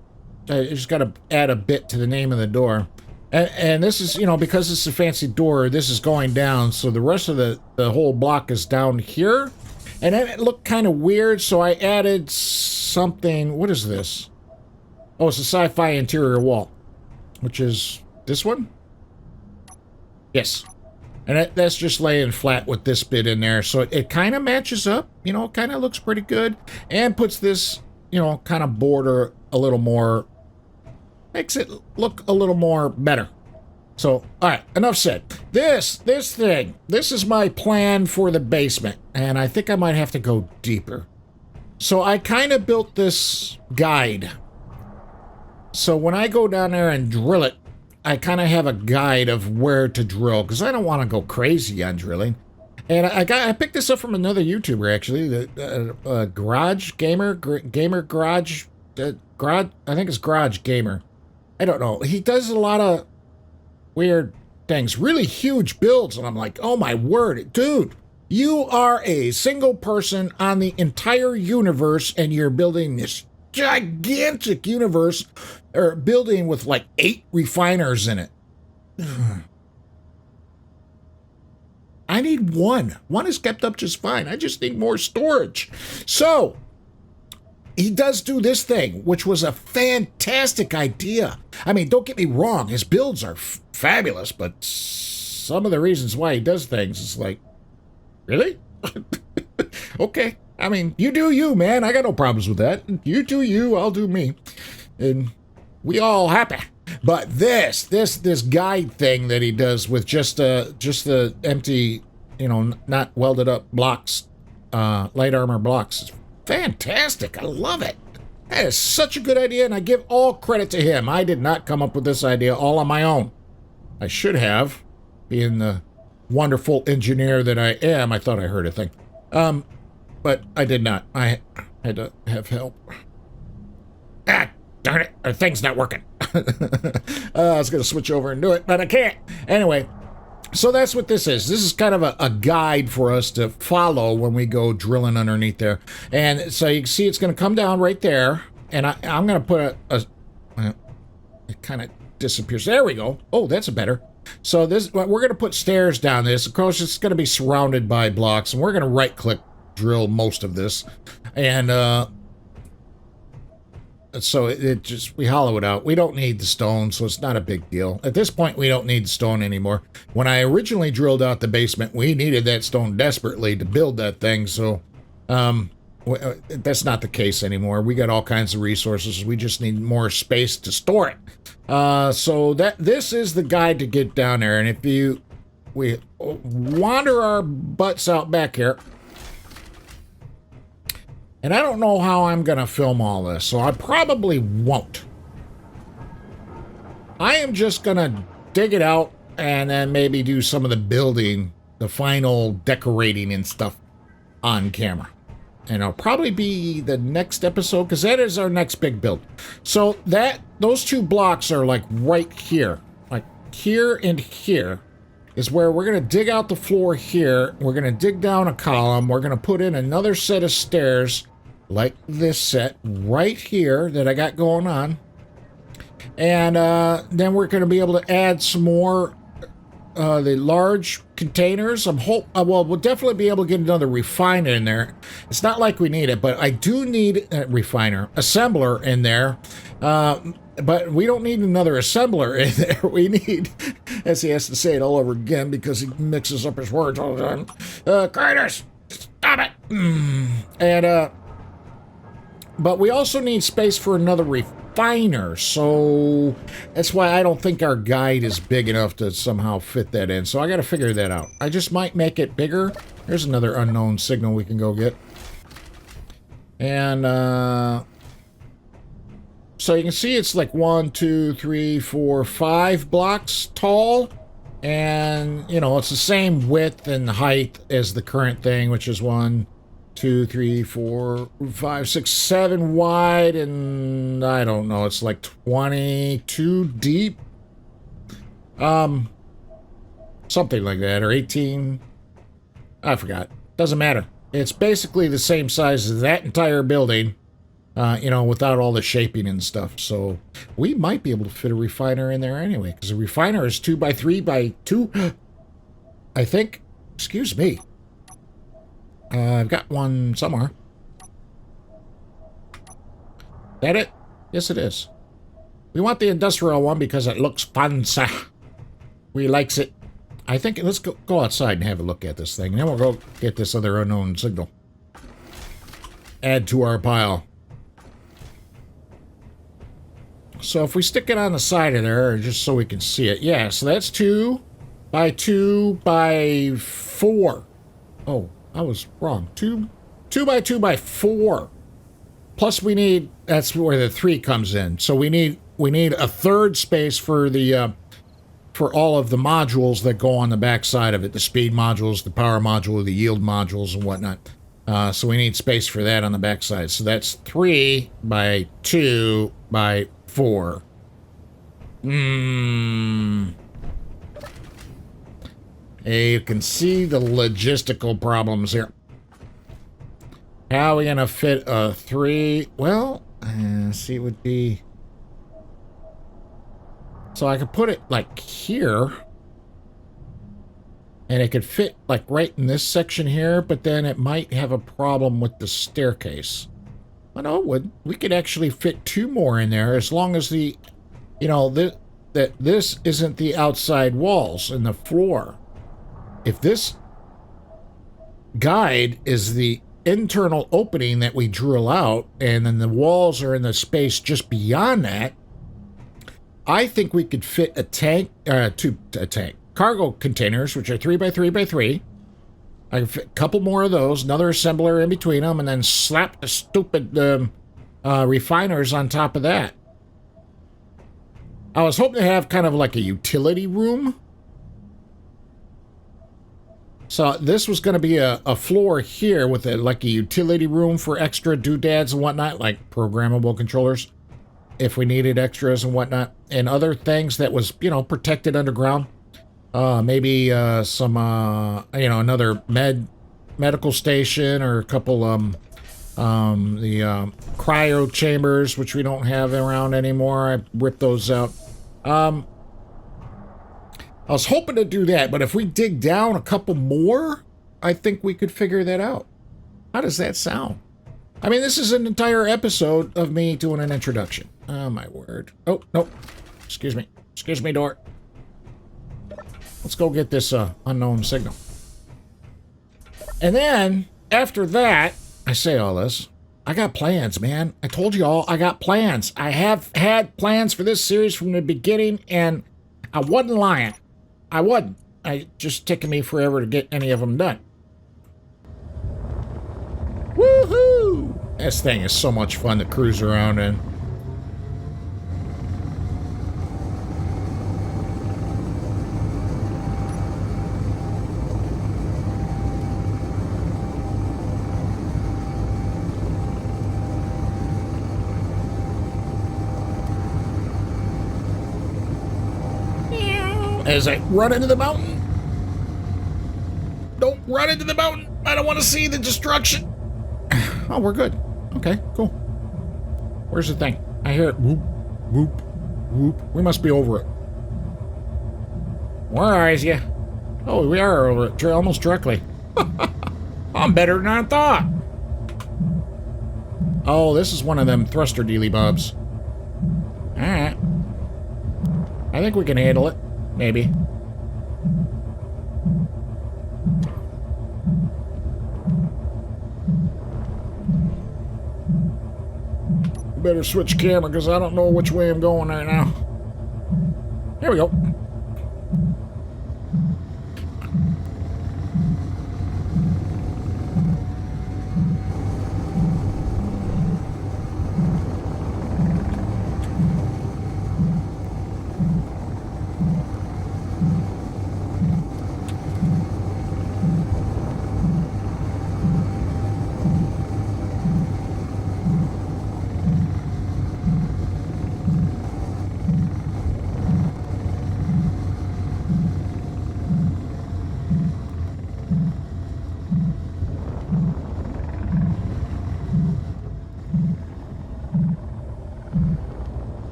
I just got to add a bit to the name of the door. And this is, you know, because it's a fancy door, this is going down, so the rest of the whole block is down here. And then it looked kind of weird, so I added something. What is this? Oh, it's a sci-fi interior wall, which is this one? Yes. And that's just laying flat with this bit in there, so it kind of matches up, you know, kind of looks pretty good, and puts this, you know, kind of border a little more, makes it look a little more better. So, all right, enough said. This thing, this is my plan for the basement, and I think I might have to go deeper. So I kind of built this guide. So when I go down there and drill it, I kind of have a guide of where to drill, because I don't want to go crazy on drilling. And I picked this up from another YouTuber, actually, the Garage Gamer, Garage, I think it's Garage Gamer. I don't know. He does a lot of weird things, really huge builds, and I'm like, oh my word, dude, you are a single person on the entire universe, and you're building this gigantic universe, or building with like 8 refiners in it. I need one. One is kept up just fine. I just need more storage. So he does do this thing, which was a fantastic idea. I mean, don't get me wrong, his builds are fabulous, but some of the reasons why he does things is like, really? Okay. I mean, you do you, man. I got no problems with that. You do you, I'll do me. And we all happy. But this guide thing that he does with just the empty, you know, not welded up blocks, light armor blocks, is fantastic. I love it. That is such a good idea, and I give all credit to him. I did not come up with this idea all on my own. I should have, being the wonderful engineer that I am. I thought I heard a thing. But I did not. I had to have help. Ah, darn it. Our thing's not working. I was going to switch over and do it, but I can't. Anyway, so that's what this is. This is kind of a guide for us to follow when we go drilling underneath there. And so you can see it's going to come down right there. And I'm going to put it kind of disappears. There we go. Oh, that's better. So we're going to put stairs down this. Of course, it's going to be surrounded by blocks. And we're going to right-click drill most of this. And so we hollow it out. We don't need the stone, so it's not a big deal. At this point, we don't need stone anymore. When I originally drilled out the basement, we needed that stone desperately to build that thing, so that's not the case anymore. We got all kinds of resources. We just need more space to store it. So this is the guide to get down there, and if we wander our butts out back here, and I don't know how I'm going to film all this, so I probably won't. I am just going to dig it out and then maybe do some of the building, the final decorating and stuff on camera. And it'll probably be the next episode, because that is our next big build. So those 2 blocks are like right here. Like here and here is where we're going to dig out the floor here. We're going to dig down a column. We're going to put in another set of stairs like this set right here that I got going on. And then we're going to be able to add some more the large containers. Well, we'll definitely be able to get another refiner in there. It's not like we need it, but I do need a refiner, assembler in there. But we don't need another assembler in there. We need, as he has to say it all over again because he mixes up his words all the time. Craterz, stop it. And, but we also need space for another refiner. So that's why I don't think our guide is big enough to somehow fit that in. So I got to figure that out. I just might make it bigger. There's another unknown signal we can go get. And, so you can see it's like 1, 2, 3, 4, 5 blocks tall. And, you know, it's the same width and height as the current thing, which is 1, 2, 3, 4, 5, 6, 7 wide. And I don't know, it's like 22 deep. Something like that, or 18. I forgot. Doesn't matter. It's basically the same size as that entire building. You know, without all the shaping and stuff. So we might be able to fit a refiner in there anyway, because the refiner is 2 by 3 by 2. I think. Excuse me. I've got one somewhere. That it? Yes, it is. We want the industrial one because it looks fancy. We likes it. I think let's go outside and have a look at this thing. And then we'll go get this other unknown signal. Add to our pile. So if we stick it on the side of there, just so we can see it. Yeah, so that's 2 by 2 by 4. Oh, I was wrong. 2 by 2 by 4. Plus we need, that's where the 3 comes in. So we need a third space for the for all of the modules that go on the back side of it. The speed modules, the power module, the yield modules, and whatnot. So we need space for that on the back side. So that's 3 by 2 by 4. You can see the logistical problems here. How are we going to fit a 3? Well, see, it would be... So I could put it like here. And it could fit like right in this section here, but then it might have a problem with the staircase. Well, no, it would. We could actually fit 2 more in there as long as the, you know, that this isn't the outside walls and the floor. If this guide is the internal opening that we drill out, and then the walls are in the space just beyond that, I think we could fit a tank, cargo containers, which are 3 by 3 by 3. I can fit a couple more of those, another assembler in between them, and then slap the stupid refiners on top of that. I was hoping to have kind of like a utility room. So this was going to be a floor here with like a utility room for extra doodads and whatnot, like programmable controllers, if we needed extras and whatnot, and other things that was, you know, protected underground. Maybe some, you know, another medical station, or a couple the cryo chambers, which we don't have around anymore. I ripped those out. I was hoping to do that, but if we dig down a couple more, I think we could figure that out. How does that sound? I mean, this is an entire episode of me doing an introduction. Oh, my word. Oh, no. Excuse me. Excuse me, door. Let's go get this unknown signal. And then, after that, I say all this, I got plans, man. I told you all, I got plans. I have had plans for this series from the beginning, and I wasn't lying. I wasn't. It just taking me forever to get any of them done. Woohoo! This thing is so much fun to cruise around in. As I run into the mountain. Don't run into the mountain. I don't want to see the destruction. Oh, we're good. Okay, cool. Where's the thing? I hear it. Whoop, whoop, whoop. We must be over it. Where is you? Oh, we are over it. Almost directly. I'm better than I thought. Oh, this is one of them thruster dealy bobs. Alright. I think we can handle it. Maybe. Better switch camera because I don't know which way I'm going right now. Here we go.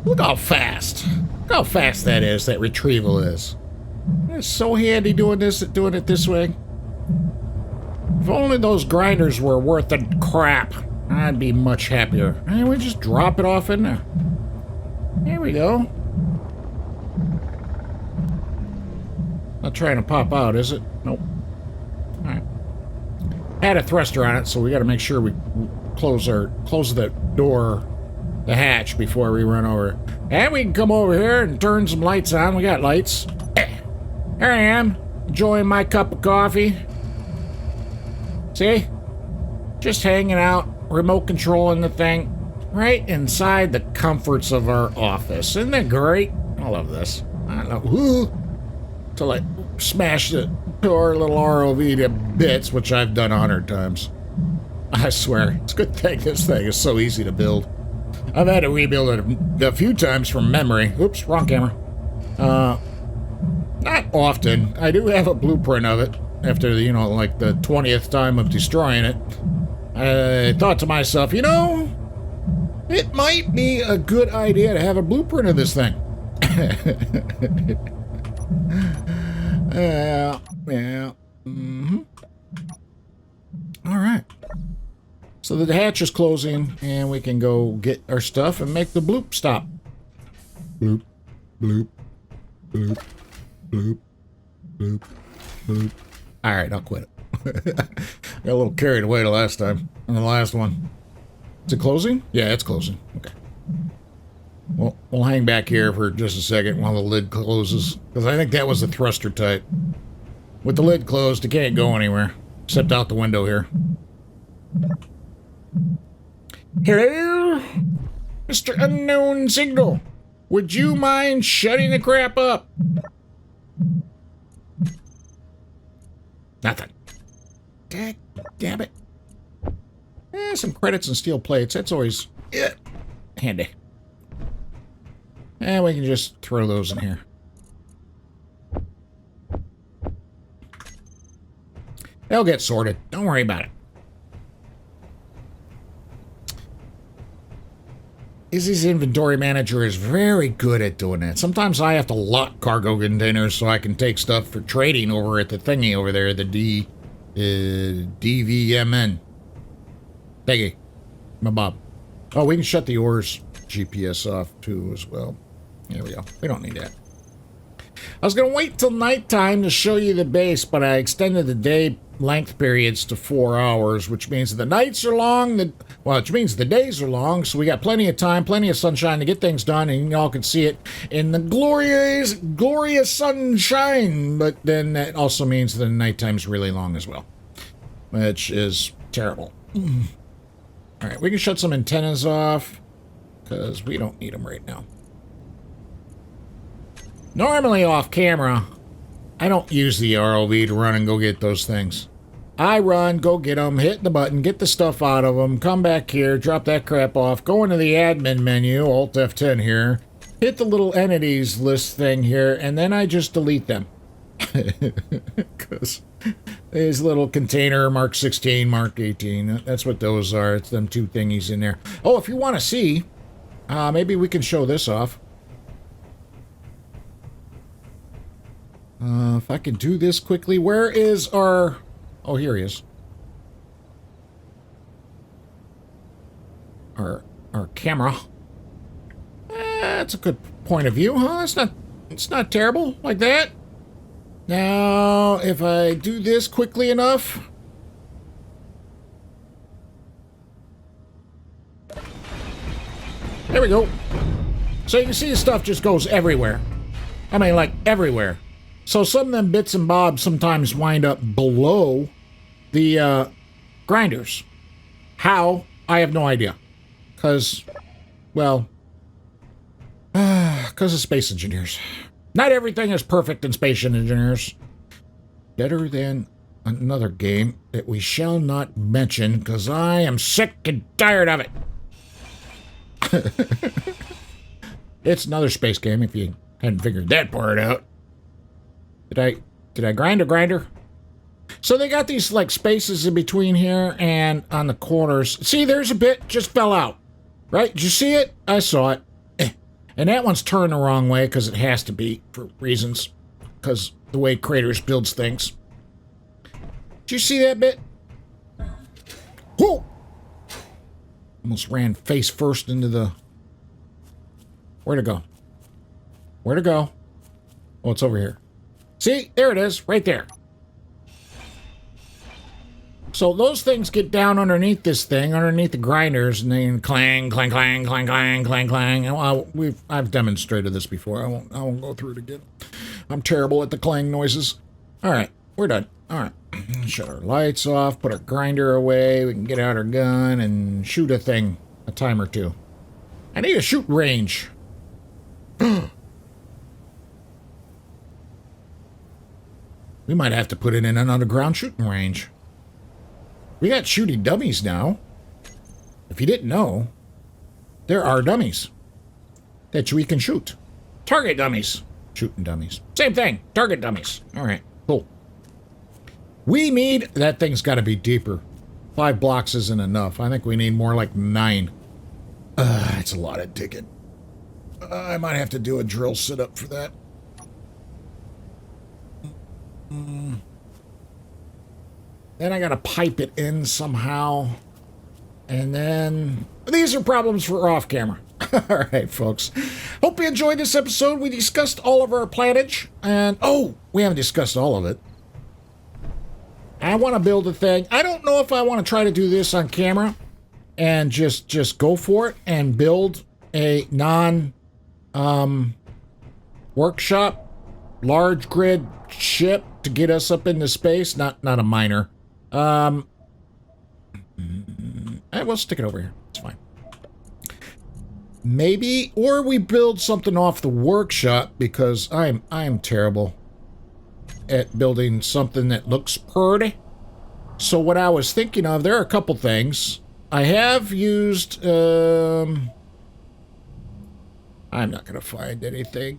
Look how fast. Look how fast that is, that retrieval is. It's so handy doing it this way. If only those grinders were worth the crap, I'd be much happier. And we just drop it off in there. There we go. Not trying to pop out, is it? Nope. Alright. Had a thruster on it, so we gotta make sure we close the door, the hatch, before we run over. And we can come over here and turn some lights on. We got lights. Here I am, enjoying my cup of coffee. See? Just hanging out, remote controlling the thing, right inside the comforts of our office. Isn't that great? I love this. I don't know. Till I smash the our little ROV to bits, which I've done 100 times. I swear, it's a good thing this thing is so easy to build. I've had to rebuild it a few times from memory. Oops, wrong camera. Not often. I do have a blueprint of it after, you know, like the 20th time of destroying it. I thought to myself, you know, it might be a good idea to have a blueprint of this thing. Yeah. Mm-hmm. All right. So the hatch is closing, and we can go get our stuff and make the bloop stop. Bloop, bloop, bloop, bloop, bloop, bloop. All right, I'll quit it. Got a little carried away the last time, on the last one. Is it closing? Yeah, it's closing. Okay. Well, we'll hang back here for just a second while the lid closes, because I think that was the thruster type. With the lid closed, it can't go anywhere, except out the window here. Hello? Mr. Unknown Signal. Would you mind shutting the crap up? Nothing. Dang, damn it. Some credits and steel plates. That's always handy. And we can just throw those in here. They'll get sorted. Don't worry about it. Izzy's inventory manager is very good at doing that. Sometimes I have to lock cargo containers so I can take stuff for trading over at the thingy over there, the DVMN. Thank you, my Bob. Oh, we can shut the oars GPS off too as well. There we go. We don't need that. I was going to wait till nighttime to show you the base, but I extended the day length periods to 4 hours, which means the nights are long, which means the days are long, so we got plenty of time, plenty of sunshine to get things done, and y'all can see it in the glorious sunshine, but then that also means the nighttime's really long as well, which is terrible. All right, we can shut some antennas off, because we don't need them right now. Normally off camera, I don't use the ROV to run and go get those things. I run, go get them, hit the button, get the stuff out of them, come back here, drop that crap off, go into the admin menu, Alt F10 here, hit the little entities list thing here, and then I just delete them. Because these little container Mark 16, Mark 18, that's what those are. It's them two thingies in there. Oh, if you want to see, maybe we can show this off. If I can do this quickly, where is our... Oh, here he is. Our camera. That's a good point of view, huh? It's not terrible like that. Now, if I do this quickly enough. There we go. So you can see the stuff just goes everywhere. I mean, like, everywhere. So some of them bits and bobs sometimes wind up below the grinders. How? I have no idea. Because, well, because of space engineers. Not everything is perfect in space engineers. Better than another game that we shall not mention because I am sick and tired of it. It's another space game if you hadn't figured that part out. Did I grind a grinder? So they got these like spaces in between here and on the corners. See, there's a bit just fell out. Right? Did you see it? I saw it. And that one's turned the wrong way because it has to be for reasons. Because the way Craterz builds things. Did you see that bit? Whoa! Almost ran face first into the... Where'd it go? Where'd it go? Oh, it's over here. See? There it is. Right there. So those things get down underneath this thing, underneath the grinders, and then clang, clang, clang, clang, clang, clang, clang. And I've demonstrated this before. I won't go through it again. I'm terrible at the clang noises. All right, we're done. All right, shut our lights off, put our grinder away. We can get out our gun and shoot a thing, a time or two. I need a shoot range. We might have to put it in an underground shooting range. We got shooting dummies now. If you didn't know, there are dummies that we can shoot. Target dummies. Shooting dummies. Same thing. Target dummies. All right. Cool. We need... That thing's got to be deeper. 5 blocks isn't enough. I think we need more like 9. It's a lot of digging. I might have to do a drill sit-up for that. Then I gotta pipe it in somehow. And then... These are problems for off camera. All right, folks. Hope you enjoyed this episode. We discussed all of our planage. And, oh, we haven't discussed all of it. I want to build a thing. I don't know if I want to try to do this on camera. And just go for it. And build a workshop, large grid ship to get us up into space. Not a miner. We'll stick it over here. It's fine. Maybe, or we build something off the workshop because I'm terrible at building something that looks pretty. So what I was thinking of, there are a couple things. I have used, I'm not going to find anything.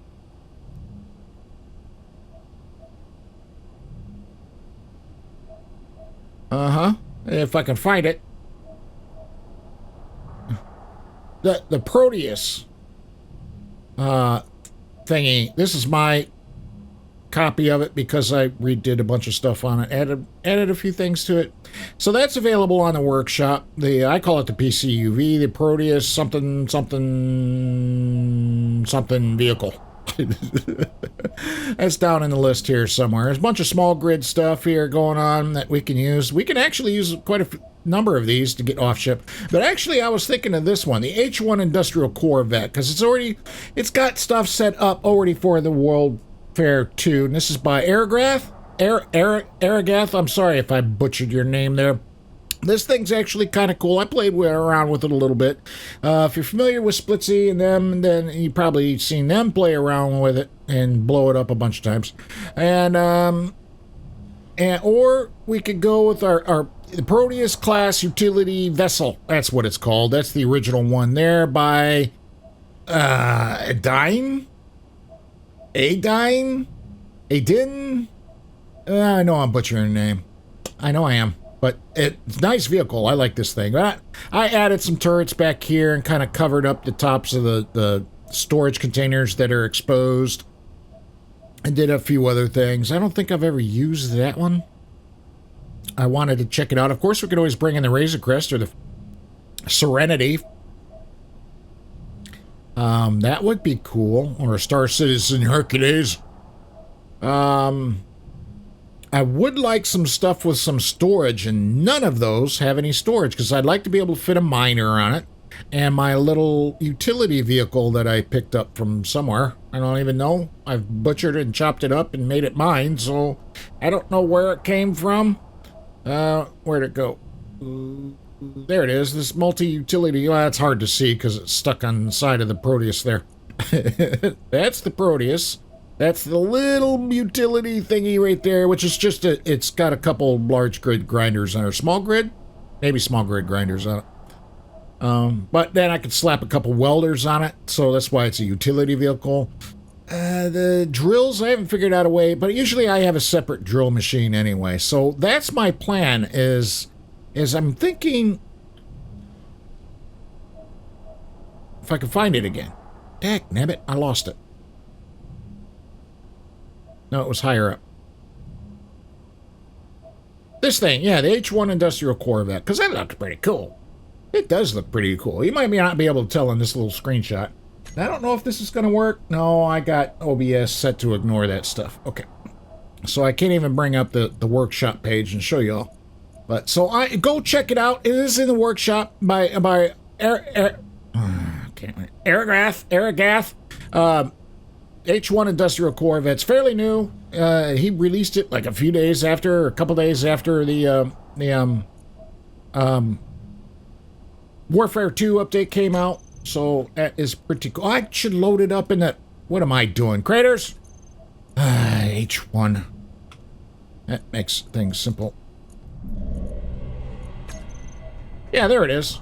If I can find it. The Proteus thingy. This is my copy of it because I redid a bunch of stuff on it. Added a few things to it. So that's available on the workshop. I call it the PCUV, the Proteus something vehicle. That's down in the list here somewhere. There's a bunch of small grid stuff here going on that we can use. We can actually use quite a number of these to get off ship. But actually, I was thinking of this one, the H1 Industrial Corvette, because it's got stuff set up already for the World Fair 2. And this is by Aragath. Aragath. I'm sorry if I butchered your name there. This thing's actually kind of cool. I played around with it a little bit. If you're familiar with Splitsy and them, then you've probably seen them play around with it and blow it up a bunch of times. Or we could go with the Proteus class utility vessel. That's what it's called. That's the original one there by Adin. I know I'm butchering the name. I know I am. But it's a nice vehicle. I like this thing. I added some turrets back here and kind of covered up the tops of the storage containers that are exposed. And did a few other things. I don't think I've ever used that one. I wanted to check it out. Of course, we could always bring in the Razor Crest or the Serenity. That would be cool. Or a Star Citizen Hercules. I would like some stuff with some storage, and none of those have any storage because I'd like to be able to fit a miner on it. And my little utility vehicle that I picked up from somewhere, I don't even know. I've butchered it and chopped it up and made it mine, so I don't know where it came from. Where'd it go? There it is, this multi-utility. Well, it's hard to see because it's stuck on the side of the Proteus there. That's the Proteus. That's the little utility thingy right there, which is just it's got a couple large grid grinders on it. Small grid? Maybe small grid grinders on it. But then I could slap a couple welders on it, so that's why it's a utility vehicle. The drills, I haven't figured out a way, but usually I have a separate drill machine anyway. So that's my plan is I'm thinking if I can find it again. Heck, nabbit, I lost it. No, it was higher up. This thing, yeah, the H1 industrial core of that, because that looked pretty cool. It does look pretty cool. You might not be able to tell in this little screenshot. I don't know if this is going to work. No, I got OBS set to ignore that stuff. Okay. So I can't even bring up the workshop page and show y'all. But so I go check it out. It is in the workshop by Aragath. H1 Industrial Core. It's fairly new. He released it like a couple days after the Warfare 2 update came out. So that is pretty cool. I should load it up in that. What am I doing? Craterz? H1. That makes things simple. Yeah, there it is.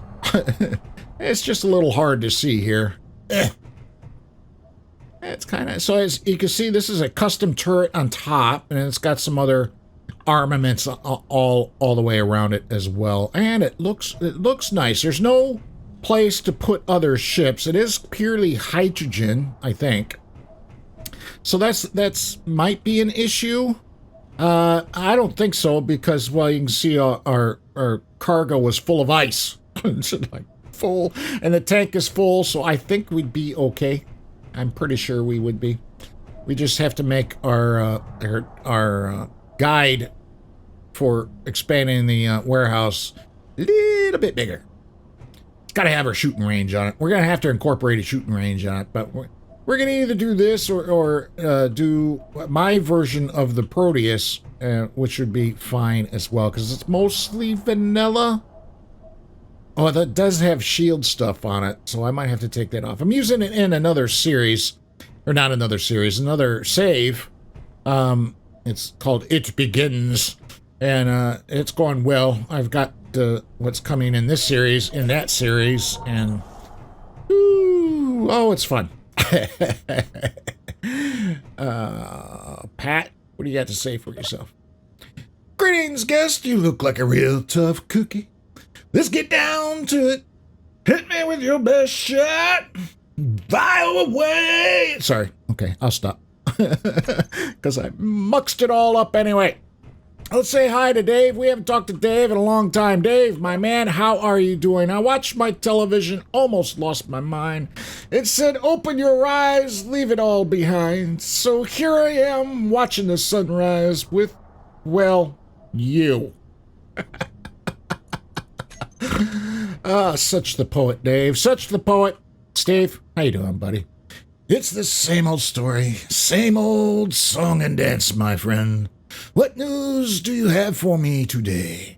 It's just a little hard to see here. It's kind of, so as you can see, this is a custom turret on top, and it's got some other armaments all the way around it as well. And it looks nice. There's no place to put other ships. It is purely hydrogen, I think. So that's might be an issue. I don't think so because, well, you can see our cargo was full of ice. It's like full, and the tank is full, so I think we'd be okay. I'm pretty sure we would be. We just have to make our guide for expanding the warehouse a little bit bigger. It's got to have our shooting range on it. We're going to have to incorporate a shooting range on it, but we're going to either do this or do my version of the Proteus, which would be fine as well, because it's mostly vanilla. Oh, that does have shield stuff on it, so I might have to take that off. I'm using it in another series, or not another series, another save. It's called It Begins, and it's going well. I've got what's coming in this series, in that series, and ooh, oh, it's fun. Pat, what do you got to say for yourself? Greetings, guest. You look like a real tough cookie. Let's get down to it. Hit me with your best shot. Fire away. Sorry. Okay, I'll stop. Because I muxed it all up anyway. Let's say hi to Dave. We haven't talked to Dave in a long time. Dave, my man, how are you doing? I watched my television, almost lost my mind. It said, open your eyes, leave it all behind. So here I am, watching the sunrise with, well, you. Such the poet, Dave. Such the poet. Steve, how you doing, buddy? It's the same old story, same old song and dance, my friend. What news do you have for me today?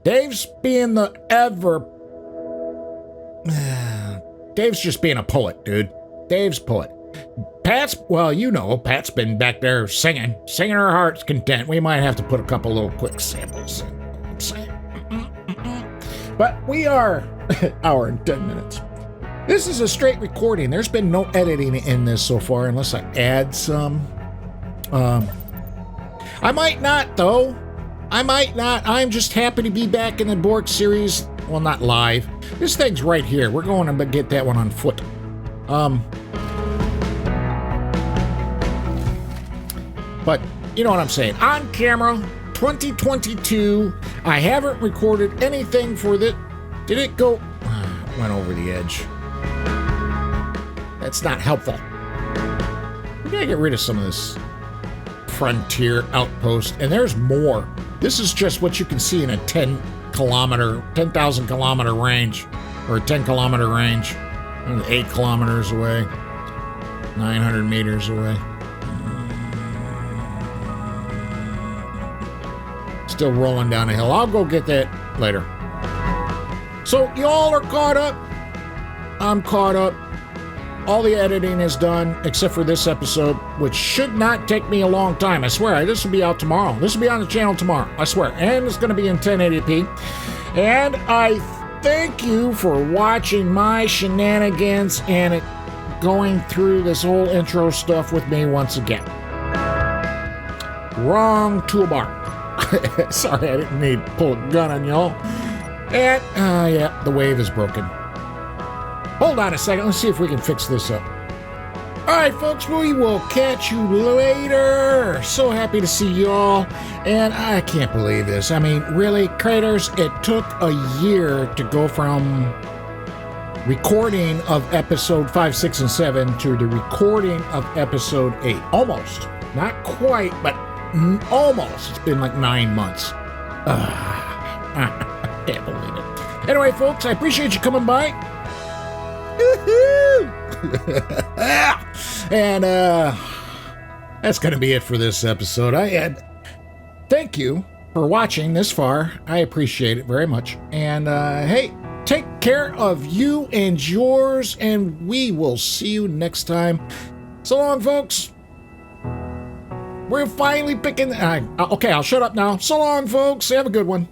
Dave's being the Dave's just being a poet, dude. Dave's poet. Pat's, well, you know, Pat's been back there singing her heart's content. We might have to put a couple little quick samples in. I'm saying. But we are hour and 10 minutes. This is a straight recording. There's been no editing in this so far unless I add some. I might not, though. I might not. I'm just happy to be back in the Borked series. Well, not live. This thing's right here. We're going to get that one on foot. But you know what I'm saying. On camera, 2022. I haven't recorded anything for that. Did it go? Went over the edge. That's not helpful. We gotta get rid of some of this frontier outpost, and there's more. This is just what you can see in a 10,000 kilometer range, or a 10-kilometer range. 8 kilometers away, 900 meters away. Still rolling down a hill. I'll go get that later. So y'all are caught up. I'm caught up. All the editing is done except for this episode, which should not take me a long time. I swear, this will be out tomorrow. This will be on the channel tomorrow. I swear. And it's going to be in 1080p. And I thank you for watching my shenanigans and going through this whole intro stuff with me once again. Wrong toolbar. Sorry, I didn't need to pull a gun on y'all. And, yeah, the wave is broken. Hold on a second. Let's see if we can fix this up. All right, folks, we will catch you later. So happy to see y'all. And I can't believe this. I mean, really, Craterz, it took a year to go from recording of episode 5, 6, and 7 to the recording of episode 8. Almost. Not quite, but almost. It's been like 9 months. I can't believe it. Anyway, folks, I appreciate you coming by. And that's going to be it for this episode. Thank you for watching this far. I appreciate it very much. And hey, take care of you and yours, and we will see you next time. So long, folks. We're finally picking... okay, I'll shut up now. So long, folks. Have a good one.